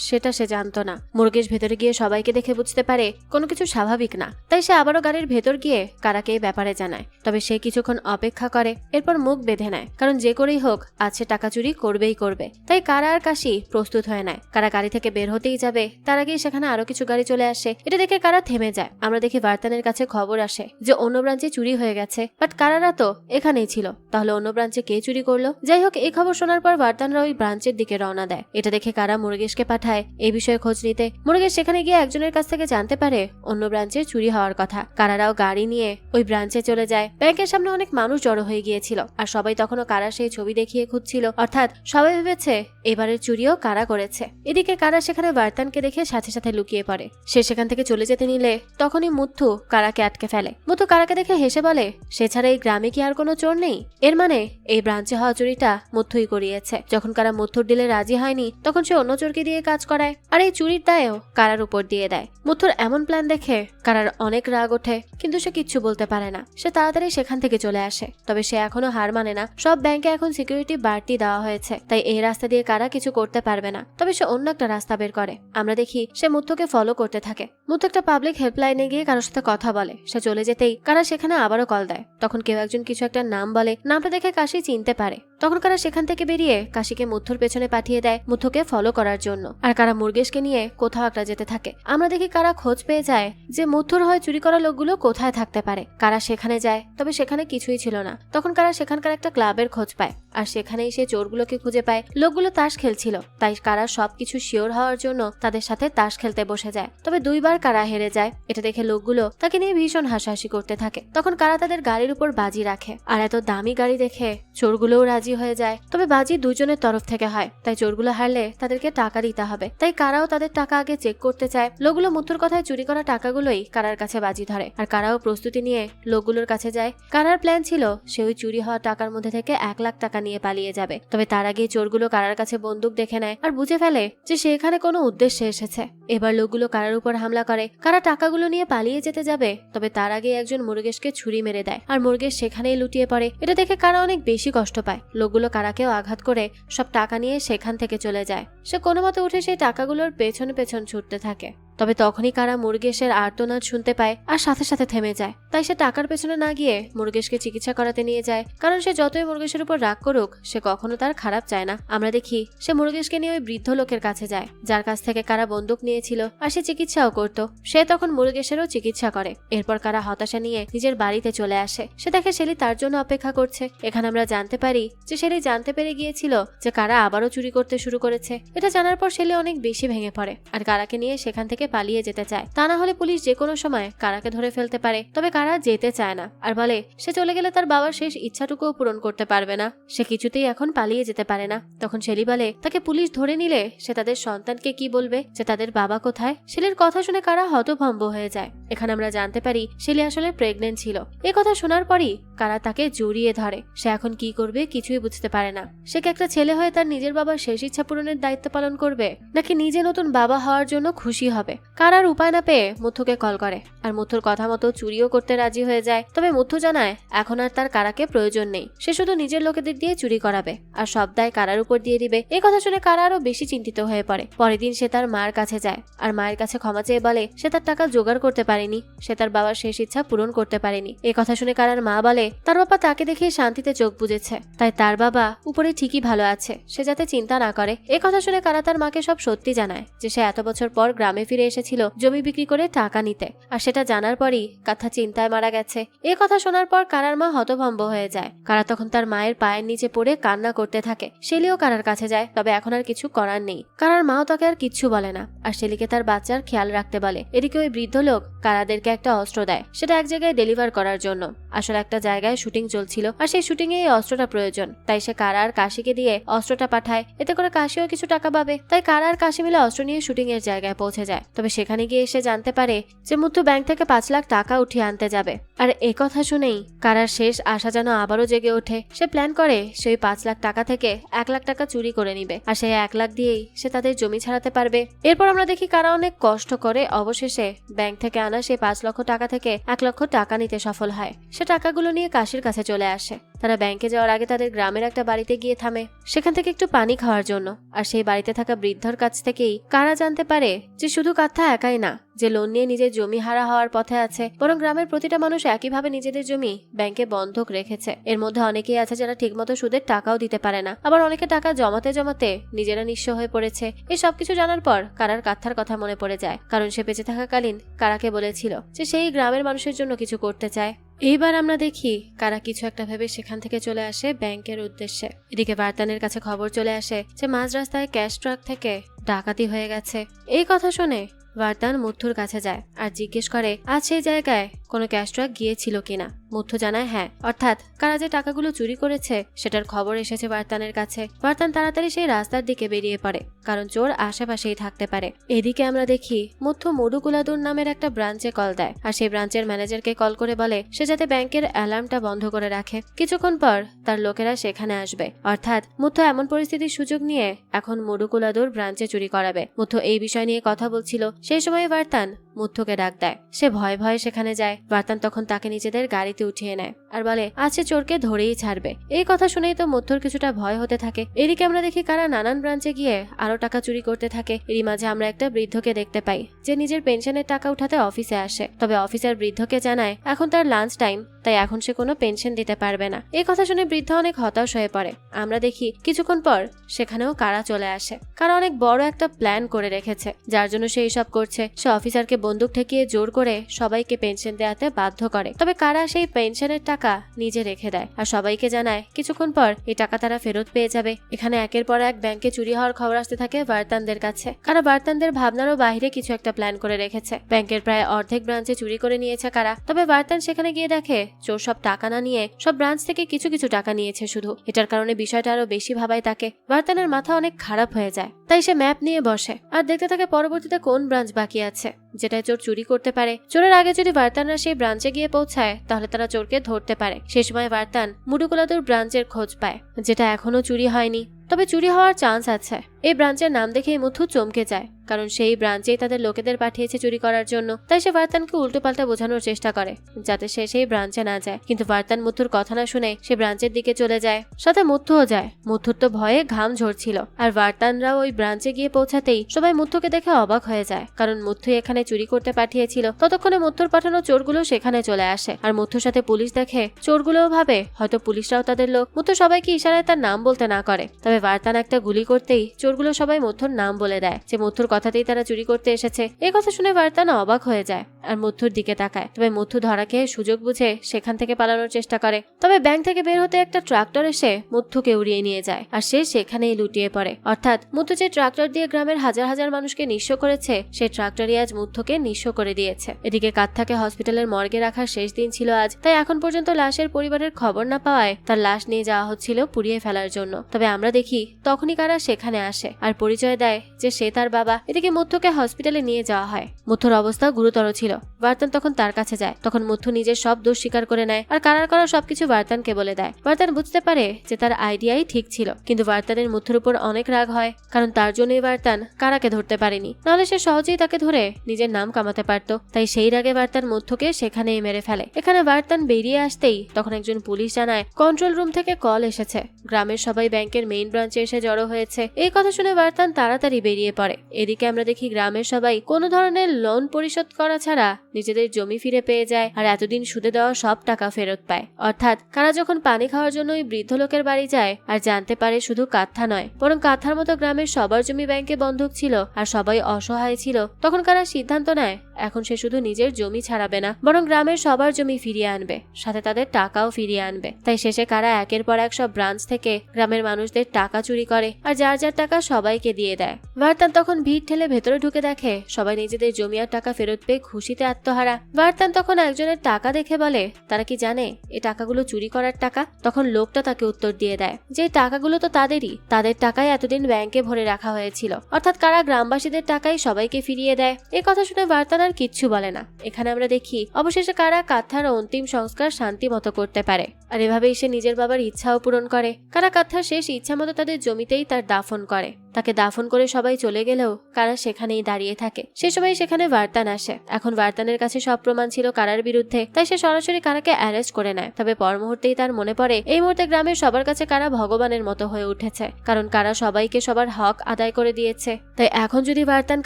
সেটা সে জানতো না। মুরুগেশ ভেতরে গিয়ে সবাইকে দেখে বুঝতে পারে কোনো কিছু স্বাভাবিক না, তাই সে আবারও গাড়ির ভেতর গিয়ে কারাকে এই ব্যাপারে জানায়। তবে সে কিছুক্ষণ অপেক্ষা করে, এরপর মুখ বেঁধে নেয়, কারণ যে করেই হোক আজ সে টাকা চুরি করবেই করবে। তাই কারা আর কাশি প্রস্তুত হয়ে নেয়। কারা গাড়ি থেকে বের হতেই যাবে, তার আগেই সেখানে আরো কিছু গাড়ি চলে আসে। এটা দেখে কারা থেমে যায়। আমরা দেখি ভার্তানের কাছে খবর আসে যে অন্য ব্রাঞ্চে চুরি হয়ে গেছে, বাট কারারা তো এখানেই ছিল, তাহলে অন্য ব্রাঞ্চে কে চুরি করলো। যাই হোক, এই খবর শোনার পর ভার্তানরা ওই ব্রাঞ্চের দিকে রওনা দেয়। এটা দেখে কারা মুরুগেশকে পাঠায় এই বিষয়ে খোঁজ নিতে। মুরুগেশ সেখানে গিয়ে একজনের কাছ থেকে জানতে পারে অন্য ব্রাঞ্চে চুরি হওয়ার কথা। কারারাও গাড়ি নিয়ে ওই ব্রাঞ্চে চলে যায়। ব্যাংকের সামনে অনেক মানুষ জড়ো হয়ে গিয়েছিল, আর সবাই তখনও কারা সেই ছবি দেখিয়ে খুঁজছিল, অর্থাৎ সবাই ভেবেছে এবারের চুরিও কারা করেছে। এদিকে কারা সেখানে ভার্তানকে দেখে সাথে সাথে লুকিয়ে পড়ে। সে সেখান থেকে চলে যেতে নিলে তখনই মুথু কারাকে আটকে ফেলে। মুথু কারাকে দেখে হেসে বলে সে ছাড়া এই গ্রামে কি আর কোনো চোর নেই। এর মানে এই ব্রাঞ্চে হওয়া চুরিটা মুথুই করিয়েছে। যখন কারা মুথুর ডিলে রাজি হয়নি তখন সে অন্য চোরকে দিয়ে কাজ কাজ করায় আর এই চুরির দায়ও কারার উপর দিয়ে দেয়। মুথুর এমন প্ল্যান দেখে কারার অনেক রাগ ওঠে, কিন্তু সে কিচ্ছু বলতে পারে না। সে তাড়াতাড়ি সেখান থেকে চলে আসে, তবে সে এখনো হার মানে না। সব ব্যাংকে এখন সিকিউরিটি বাড়তি দেওয়া হয়েছে, তাই এই রাস্তা দিয়ে কারা কিছু করতে পারবে না। তবে সে অন্য একটা রাস্তা বের করে। আমরা দেখি সে মুথুকে ফলো করতে থাকে। মুথু একটা পাবলিক হেল্পলাইনে গিয়ে কারোর সাথে কথা বলে। সে চলে যেতেই কারা সেখানে আবারও কল দেয়। তখন কেউ একজন কিছু একটা নাম বলে, নামটা দেখে কাশি চিনতে পারে। তখন কারা সেখান থেকে বেরিয়ে কাশিকে মুথুর পেছনে পাঠিয়ে দেয় মুথুকে ফলো করার জন্য। আর কারা মুরগেশকে নিয়ে কোথাও একটা যেতে থাকে। আমরা দেখি কারা খোঁজ পেয়ে যায় যে মুথুর হয় চুরি করা লোকগুলো কোথায় থাকতে পারে। কারা সেখানে যায়, তবে সেখানে কিছুই ছিল না। তখন কারা সেখানকার একটা ক্লাবের খোঁজ পায়, আর সেখানেই সে চোরগুলোকে খুঁজে পায়। লোকগুলো তাস খেলছিল, তাই কারা সবকিছু শিওর হওয়ার জন্য তাদের সাথে তাস খেলতে বসে যায়। তবে 2 বার কারা হেরে যায়। এটা দেখে লোকগুলো তাকে নিয়ে ভীষণ হাসাহাসি করতে থাকে। তখন কারা তাদের গাড়ির উপর বাজি রাখে, আর এত দামি গাড়ি দেখে চোরগুলোও রাজি হয়ে যায়। তবে বাজি দুজনের তরফ থেকে হয়, তাই চোরগুলো হারলে তাদেরকে টাকা দিতে হবে। তাই কারাও তাদের টাকা আগে চেক করতে চায়। লোকগুলো মুথুর কথায় চুরি করা টাকাগুলোই কারার কাছে বাজি ধরে, আর কারাও প্রস্তুতি নিয়ে লোকগুলোর কাছে যায়। কারার প্ল্যান ছিল সে ওই চুরি হওয়া টাকার মধ্যে থেকে 1 লাখ টাকা নিয়ে পালিয়ে যাবে। তবে তার আগে চোরগুলো কারার কাছে বন্দুক দেখে নেয় আর বুঝে ফেলে যে সে এখানে কোনো উদ্দেশ্যে এসেছে। এবার লোকগুলো কারার উপর হামলা করে। কারা টাকাগুলো নিয়ে পালিয়ে যেতে যাবে, তবে তার আগে একজন মুরগেশকে ছুরি মেরে দেয়, আর মুরগেশ সেখানেই লুটিয়ে পড়ে। এটা দেখে কারা অনেক বেশি কষ্ট পায়। লোকগুলো কারাকেও আঘাত করে সব টাকা নিয়ে সেখান থেকে চলে যায়। সে কোনো মতে উঠে সেই টাকাগুলোর পেছন পেছন ছুটতে থাকে। তবে তখনই কারা মুরগেশের আর্তনাদ শুনতে পায় আর সাথে সাথে থেমে যায়। তাই সে টাকার পেছনে না গিয়ে মুরগেশকে চিকিৎসা করাতে নিয়ে যায়, কারণ সে যতই মুরগেশের উপর রাগ করুক সে কখনো তার খারাপ চায় না। আমরা দেখি সে মুরগেশকে নিয়ে ওই বৃদ্ধ লোকের কাছে যায়, যার কাছ থেকে কারা বন্দুক নিয়েছিল, আর সে চিকিৎসাও করত। সে তখন মুরগেশেরও চিকিৎসা করে। এরপর কারা হতাশা নিয়ে নিজের বাড়িতে চলে আসে। সে দেখে শেলি তার জন্য অপেক্ষা করছে। এখানে আমরা জানতে পারি যে শেলি জানতে পেরে গিয়েছিল যে কারা আবারও চুরি করতে শুরু করেছে। এটা জানার পর শেলি অনেক বেশি ভেঙে পড়ে আর কারাকে নিয়ে সেখান থেকে পালিয়ে যেতে চায়। তা না হলে পুলিশ যে কোনো সময় কারাকে ধরে ফেলতে পারে। তবে কারা যেতে চায় না আর বলে সে চলে গেলে তার বাবার শেষ ইচ্ছাটুকুও পূরণ করতে পারবে না। সে কিছুতেই এখন পালিয়ে যেতে পারে না। তখন শেলি বলে তাকে পুলিশ ধরে নিলে সে তাদের সন্তানকে কি বলবে যে তাদের বাবা কোথায়। শেলির কথা শুনে কারা হতভম্ব হয়ে যায়। এখানে আমরা জানতে পারি শেলি আসলে প্রেগনেন্ট ছিল। এ কথা শোনার পরই কারা তাকে জড়িয়ে ধরে। সে এখন কি করবে কিছুই বুঝতে পারে না। সে কি একটা ছেলে হয়ে তার নিজের বাবার শেষ ইচ্ছা পূরণের দায়িত্ব পালন করবে, নাকি নিজে নতুন বাবা হওয়ার জন্য খুশি হবে। কারার উপায় না পেয়ে মুথুকে কল করে, আর মুথুর কথা মতো চুরিও করতে রাজি হয়ে যায়। তবে মুথু জানায় এখন আর তার কারাকে প্রয়োজন নেই। সে শুধু নিজের লোকেদের দিয়ে চুরি করাবে আর সব দায় কারার উপর দিয়ে দিবে। এই কথা শুনে কারা আরো বেশি চিন্তিত হয়ে পড়ে। পরের দিন সে তার মার কাছে যায় আর মায়ের কাছে ক্ষমা চেয়ে বলে সে তার টাকা জোগাড় করতে পারেনি, সে তার বাবার শেষ ইচ্ছা পূরণ করতে পারেনি। এই কথা শুনে কারার মা বলে তার বাবা তাকে দেখে শান্তিতে চোখ বুজেছে, তাই তার বাবা উপরে ঠিকই ভালো আছে, সে যাতে চিন্তা না করে। এই কথা শুনে কারা তার মাকে সব সত্যি জানায় যে সে এত বছর পর গ্রামে ফিরে এসেছিল জমি বিক্রি করে টাকা নিতে, আর সেটা জানার পরই কাথা চিন্তায় মারা গেছে। এই কথা শোনার পর কারার মা হতভম্ব হয়ে যায়। কারা তখন তার মায়ের পায়ের নিচে পড়ে কান্না করতে থাকে। শেলিও কারার কাছে যায়, তবে এখন আর কিছু করার নেই। কারার মাও তাকে আর কিচ্ছু বলে না, আর শেলিকে তার বাচ্চার খেয়াল রাখতে বলে। এদিকে ওই বৃদ্ধ লোক কারাদেরকে একটা অস্ত্র দেয়, সেটা এক জায়গায় ডেলিভার করার জন্য। আসলে একটা জায়গায় শুটিং চলছিল, আর সেই শুটিং এ এই অস্ত্রটা প্রয়োজন, তাই সে কারা আর কাশিকে দিয়ে অস্ত্রটা পাঠায়। এতে করে কাশিও কিছু টাকা পাবে। তাই কারা আর কাশি মিলে অস্ত্র নিয়ে শুটিং এর জায়গায় পৌঁছে যায়। তবে সেখানে গিয়ে এসে জানতে পারে যে মুথু ব্যাংক থেকে 5 লাখ টাকা উঠিয়ে আনতে যাবে। আর এই কথা শুনেই কারার শেষ আশা যেন আবারও জেগে ওঠে। সে প্ল্যান করে সেই 5 লাখ টাকা থেকে 1 লাখ টাকা চুরি করে নিবে, আর সেই 1 লাখ দিয়েই সে তাদের জমি ছাড়াতে পারবে। এরপর আমরা দেখি কারা অনেক কষ্ট করে অবশেষে ব্যাংক থেকে আনা সেই 5 লক্ষ টাকা থেকে 1 লক্ষ টাকা নিতে সফল হয়। সে টাকাগুলো নিয়ে কাশির কাছে চলে আসে। তারা ব্যাংকে যাওয়ার আগে তাদের গ্রামের একটা বাড়িতে গিয়ে থামে, সেখান থেকে একটু পানি খাওয়ার জন্য। আর সেই বাড়িতে থাকা বৃদ্ধর কাছ থেকেই কারা জানতে পারে যে শুধু কাথা একাই না যে লোন নিয়ে নিজের জমি হারা হওয়ার পথে আছে, বরং গ্রামের প্রতিটা মানুষ একইভাবে নিজেদের জমি ব্যাংকে বন্ধক রেখেছে। এর মধ্যে অনেকেই আছে যারা ঠিকমতো সুদের টাকাও দিতে পারে না, আবার অনেকে টাকা জমাতে জমাতে নিজেরা নিঃস্ব হয়ে পড়েছে। এই সবকিছু জানার পর কারার কাথার কথা মনে পড়ে যায়, কারণ সে বেঁচে থাকাকালীন কারাকে বলেছিল যে সেই গ্রামের মানুষের জন্য কিছু করতে চায়। এইবার আমরা দেখি কারা কিছু একটা ভেবে সেখান থেকে চলে আসে ব্যাংকের উদ্দেশ্যে। এদিকে বার্তানের কাছে খবর চলে আসে যে মাঝ রাস্তায় ক্যাশ ট্রাক থেকে ডাকাতি হয়ে গেছে। এই কথা শুনে ভার্তান মুথুর কাছে যায় আর জিজ্ঞেস করে আজ সেই জায়গায় কোনো ক্যাশ ট্রাক গিয়েছিল কিনা। মুথু জানায় হ্যাঁ, অর্থাৎ কারা যে টাকাগুলো চুরি করেছে সেটার খবর এসেছে ভার্তানের কাছে। ভার্তান তাড়াতাড়ি সেই রাস্তার দিকে বেরিয়ে পড়ে, কারণ চোর আশেপাশেই থাকতে পারে। এদিকে আমরা দেখি মুথু মুডুকুলাদুর নামের একটা ব্রাঞ্চে কল দেয় আর সেই ব্রাঞ্চের ম্যানেজারকে কল করে বলে সে যাতে ব্যাংকের অ্যালার্মটা বন্ধ করে রাখে, কিছুক্ষণ পর তার লোকেরা সেখানে আসবে। অর্থাৎ মুথু এমন পরিস্থিতির সুযোগ নিয়ে এখন মুডুকুলাদুর ব্রাঞ্চে চুরি করাবে। মুথু এই বিষয় নিয়ে কথা বলছিল, সেই সময় ভার্তান মুথুকে ডাক দেয়। সে ভয়ে ভয়ে সেখানে যায়। ভার্তান তখন তাকে নিজেদের গাড়িতে উঠিয়ে নেয় আর বলে আজ সে চোরকে ধরেই ছাড়বে। এই কথা শুনেই তো মুথুর কিছুটা ভয় হতে থাকে। এদিকে আমরা দেখি কারা নানান ব্রাঞ্চে গিয়ে আরো টাকা চুরি করতে থাকে। এরই মাঝে আমরা একটা বৃদ্ধকে দেখতে পাই যে নিজের পেনশনের টাকা উঠাতে অফিসে আসে। তবে অফিসার বৃদ্ধকে জানায় এখন তার লাঞ্চ টাইম, তাই এখন সে কোনো পেনশন দিতে পারবে না। এই কথা শুনে বৃদ্ধ অনেক হতাশ হয়ে পড়ে। আমরা দেখি কিছুক্ষণ পর সেখানেও কারা চলে আসে। কারা অনেক বড় একটা প্ল্যান করে রেখেছে, যার জন্য সে এইসব করছে। সে অফিসারকে বন্দুক ঠেকিয়ে জোর করে সবাইকে পেনশন দেওয়াতে বাধ্য করে। তবে কারা সেই পেনশনের টাকা নিজে রেখে দেয় আর সবাইকে জানায় কিছুক্ষণ পর এই টাকা তারা ফেরত পেয়ে যাবে। এখানে একের পর এক ব্যাংকে চুরি হওয়ার খবর আসতে থাকে ভার্তানদের কাছে। কারা ভার্তানদের ভাবনারও বাইরে কিছু একটা প্ল্যান করে রেখেছে। ব্যাংকের প্রায় অর্ধেক ব্রাঞ্চে চুরি করে নিয়েছে কারা। তবে ভার্তান সেখানে গিয়ে দেখে চোর সব টাকা না নিয়ে সব ব্রাঞ্চ থেকে কিছু কিছু টাকা নিয়েছে শুধু। এটার কারণে বিষয়টা আরো বেশি ভাবায় তাকে। ভার্তানের মাথা অনেক খারাপ হয়ে যায়, তাই সে ম্যাপ নিয়ে বসে আর দেখতে থাকে পরবর্তীতে কোন ব্রাঞ্চ বাকি আছে যেটায় চোর চুরি করতে পারে। চোরের আগে যদি ভার্তানরা সেই ব্রাঞ্চে গিয়ে পৌঁছায় তাহলে তারা চোরকে ধরতে পারে। সেই সময় ভার্তান মুডুকুলাদুর ব্রাঞ্চের খোঁজ পায়, যেটা এখনো চুরি হয়নি, তবে চুরি হওয়ার চান্স আছে। এই ব্রাঞ্চের নাম দেখেই মুথু চমকে যায়, কারণ সেই ব্রাঞ্চেই তাদের লোকেদের পাঠিয়েছে চুরি করার জন্য। তাই সে ভার্তানকে উল্টোপাল্টা বোঝানোর চেষ্টা করে যাতে সে সেই ব্রাঞ্চে না যায়। কিন্তু ভার্তান মুথুর কথা না শুনে সে ব্রাঞ্চের দিকে চলে যায়, সাথে মুথুও যায়। মুথুর তো ভয়ে ঘাম ঝরছিল। আর ভার্তানরাও ওই ব্রাঞ্চে গিয়ে পৌঁছাতেই সবাই মুথুকে দেখে অবাক হয়ে যায়, কারণ মুথু এখানে চুরি করতে পাঠিয়েছিল। ততক্ষণে মুথুর পাঠানো চোরগুলো সেখানে চলে আসে আর মুথুর সাথে পুলিশ দেখে চোরগুলোও ভাবে হয়তো পুলিশরাও তাদের লোক। মুথু সবাইকে ইশারায় তার নাম বলতে না করে। তবে ভার্তান একটা গুলি করতেই চোরগুলো সবাই মুথুর নাম বলে দেয় যে মুথুর কথাতেই তারা চুরি করতে এসেছে। এই কথা শুনে ভার্তান অবাক হয়ে যায় আর মুথুর দিকে তাকায়। তবে মুথু ধরা খেয়ে সুযোগ বুঝে সেখান থেকে পালানোর চেষ্টা করে। তবে ব্যাংক থেকে বের হতে একটা ট্রাক্টর এসে মুথুকে উড়িয়ে নিয়ে যায় আর সে সেখানেই লুটিয়ে পড়ে। অর্থাৎ মুথু যে ট্রাক্টর দিয়ে গ্রামের হাজার হাজার মানুষকে নিঃস্ব করেছে, সেই ট্রাক্টরই আজ মুথুকে নিঃস্ব করে দিয়েছে। এদিকে কাঁথাকে হসপিটালের মর্গে রাখার শেষ দিন ছিল আজ, তাই এখন পর্যন্ত লাশের পরিবারের খবর না পাওয়ায় তার লাশ নিয়ে যাওয়া হচ্ছিল পুড়িয়ে ফেলার জন্য। তবে আমরা দেখি তখনই কারা সেখানে আসে আর পরিচয় দেয় যে সে তার বাবা। এদিকে মুথুকে হসপিটালে নিয়ে যাওয়া হয়। মুথুর অবস্থা গুরুতর ছিল। ভার্তান তখন তার কাছে যায়। তখন মুথু নিজের সব দোষ স্বীকার করে নেয় আর কারার করা সবকিছু ভার্তানকে বলে দেয়। ভার্তান বুঝতে পারে যে তার আইডিয়াই ঠিক ছিল, কিন্তু ভার্তানের মুথুর উপর অনেক রাগ হয়, কারণ তার জন্যই ভার্তান কারাকে ধরতে পারেনি। নাহলে সে সহজেই তাকে ধরে নিজের নাম কামাতে পারত। তাই সেই রাগে ভার্তান মুথুকে সেখানেই মেরে ফেলে। এখানে ভার্তান বেরিয়ে আসতেই তখন একজন পুলিশ জানায় কন্ট্রোল রুম থেকে কল এসেছে, গ্রামের সবাই ব্যাংকের মেইন ব্রাঞ্চে এসে জড়ো হয়েছে। এই কথা শুনে ভার্তান তাড়াতাড়ি বেরিয়ে পড়ে। এদিকে আমরা দেখি গ্রামের সবাই কোনো ধরনের লোন পরিশোধ করা ছাড়া নিজেদের জমি ফিরে পেয়ে যায় আর এতদিন সুদে দেওয়া সব টাকা ফেরত পায়। অর্থাৎ কারা যখন পানি খাওয়ার জন্য ওই বৃদ্ধ লোকের বাড়ি যায় আর জানতে পারে শুধু কাঁথা নয় বরং কাঁথার মতো গ্রামের সবার জমি ব্যাংকে বন্ধক ছিল আর সবাই অসহায় ছিল, তখন কারা সিদ্ধান্ত নেয় এখন সে শুধু নিজের জমি ছাড়াবে না বরং গ্রামের সবার জমি ফিরিয়ে আনবে, সাথে তাদের টাকাও ফিরিয়ে আনবে। তাই শেষে কারা একের পর এক সব ব্রাঞ্চ থেকে গ্রামের মানুষদের টাকা চুরি করে আর যার যার টাকা সবাইকে দিয়ে দেয়। ভার্তান তখন ভিড় ঠেলে ভেতরে ঢুকে দেখে সবাই নিজেদের জমি আর টাকা ফেরত পেয়ে খুশিতে আত্মহারা। ভার্তান তখন একজনের টাকা দেখে বলে তারা কি জানে এই টাকাগুলো চুরি করার টাকা? তখন লোকটা তাকে উত্তর দিয়ে দেয় যে টাকাগুলো তো তাদেরই, তাদের টাকায় এতদিন ব্যাংকে ভরে রাখা হয়েছিল। অর্থাৎ কারা গ্রামবাসীদের টাকাই সবাইকে ফিরিয়ে দেয়। এই কথা শুনে ভার্তান আর কিচ্ছু বলে না। এখানে আমরা দেখি অবশেষে কারা কাঁথার অন্তিম সংস্কার শান্তি মতো করতে পারে আর এভাবেই সে নিজের বাবার ইচ্ছাও পূরণ করে। কারা কাঁথার শেষ ইচ্ছা মতো তাদের জমিতেই তার দাফন করে। তাকে দাফন করে সবাই চলে গেলেও কারা সেখানেই দাঁড়িয়ে থাকে। সে সময় সেখানে ভার্তান আসে। এখন ভার্তানের কাছে সব প্রমাণ ছিল কারার বিরুদ্ধে, তাই সে সরাসরি কারাকে অ্যারেস্ট করে নেয়। তবে পর মুহূর্তেই তার মনে পড়ে এই মুহূর্তে গ্রামের সবার কাছে কারা ভগবানের মতো হয়ে উঠেছে, কারণ কারা সবাইকে সবার হক আদায় করে দিয়েছে। তাই এখন যদি ভার্তান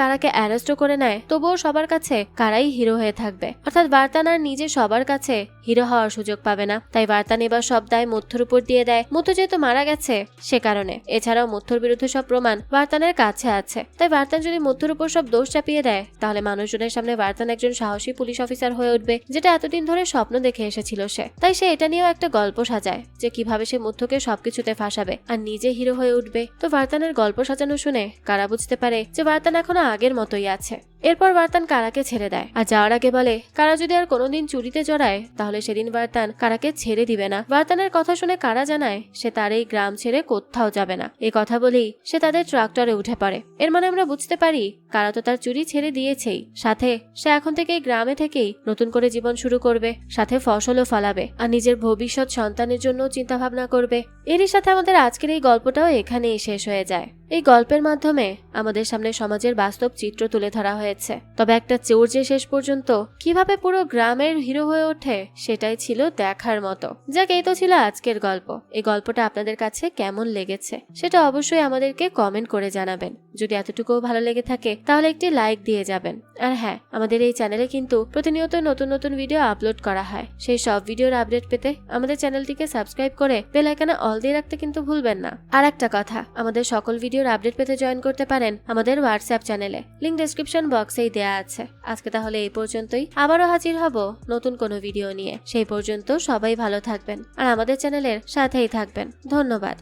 কারাকে অ্যারেস্টও করে নেয় তবুও সবার কাছে কারাই হিরো হয়ে থাকবে। অর্থাৎ ভার্তান আর নিজে সবার কাছে হিরো হওয়ার সুযোগ পাবে না। তাই ভার্তান এবার সব দায় মুথুর উপর দিয়ে দেয়। মুথু যেহেতু মারা গেছে সে কারণে, এছাড়াও মুথুর বিরুদ্ধে সব প্রমাণ প্রমাণ ভার্তানের কাছে আছে। তাই ভার্তান যদি মুথুর উপর সব দোষ চাপিয়ে দেয় তাহলে মানুষজনের সামনে ভার্তান একজন সাহসী পুলিশ অফিসার হয়ে উঠবে, যেটা এতদিন ধরে স্বপ্ন দেখে এসেছিল সে। তাই সে এটা নিয়েও একটা গল্প সাজায় যে কিভাবে সে মুথুকে সবকিছুতে ফাঁসাবে আর নিজে হিরো হয়ে উঠবে। তো ভার্তানের গল্প সাজানো শুনে কারা বুঝতে পারে যে ভার্তান এখনো আগের মতোই আছে। এরপর ভার্তান কারাকে ছেড়ে দেয় আর যাওয়ার আগে বলে কারা যদি আর কোনোদিন চুরিতে জড়ায় তাহলে সেদিন ভার্তান কারাকে ছেড়ে দিবে না। ভার্তানের কথা শুনে কারা জানায় সে তার এই গ্রাম ছেড়ে কোথাও যাবে না। এই কথা বলেই সে তাদের ট্রাক্টরে উঠে পড়ে। এর মানে আমরা বুঝতে পারি কারা তো তার চুরি ছেড়ে দিয়েছেই, সাথে সে এখন থেকে এই গ্রামে থেকেই নতুন করে জীবন শুরু করবে, সাথে ফসলও ফলাবে আর নিজের ভবিষ্যৎ সন্তানের জন্য চিন্তা ভাবনা করবে। এরই সাথে আমাদের আজকের এই গল্পটাও এখানেই শেষ হয়ে যায়। এই গল্পের মাধ্যমে আমাদের সামনে সমাজের বাস্তব চিত্র তুলে ধরা হয়েছে। তবে একটা চোর যে শেষ পর্যন্ত কিভাবে পুরো গ্রামের হিরো হয়ে ওঠে সেটাই ছিল দেখার মতো। যাক, এই তো ছিল আজকের গল্প। এই গল্পটা আপনাদের কাছে কেমন লেগেছে সেটা অবশ্যই আমাদেরকে কমেন্ট করে জানাবেন। যদি এতটুকুও ভালো লেগে থাকে তাহলে একটি লাইক দিয়ে যাবেন। আর হ্যাঁ, আমাদের এই চ্যানেলে কিন্তু প্রতিনিয়ত নতুন নতুন ভিডিও আপলোড করা হয়। সেই সব ভিডিওর আপডেট পেতে আমাদের চ্যানেলটিকে সাবস্ক্রাইব করে বেল আইকনে অল দিয়ে রাখতে কিন্তু ভুলবেন না। আর একটা কথা, আমাদের সকল ভিডিওর আপডেট পেতে জয়েন করতে পারেন আমাদের হোয়াটসঅ্যাপ চ্যানেলে, লিংক ডেসক্রিপশন বক্সেই দেয়া আছে। আজকে তাহলে এই পর্যন্তই, আবারও হাজির হব নতুন কোনো ভিডিও নিয়ে। সেই পর্যন্ত সবাই ভালো থাকবেন আর আমাদের চ্যানেলের সাথেই থাকবেন। ধন্যবাদ।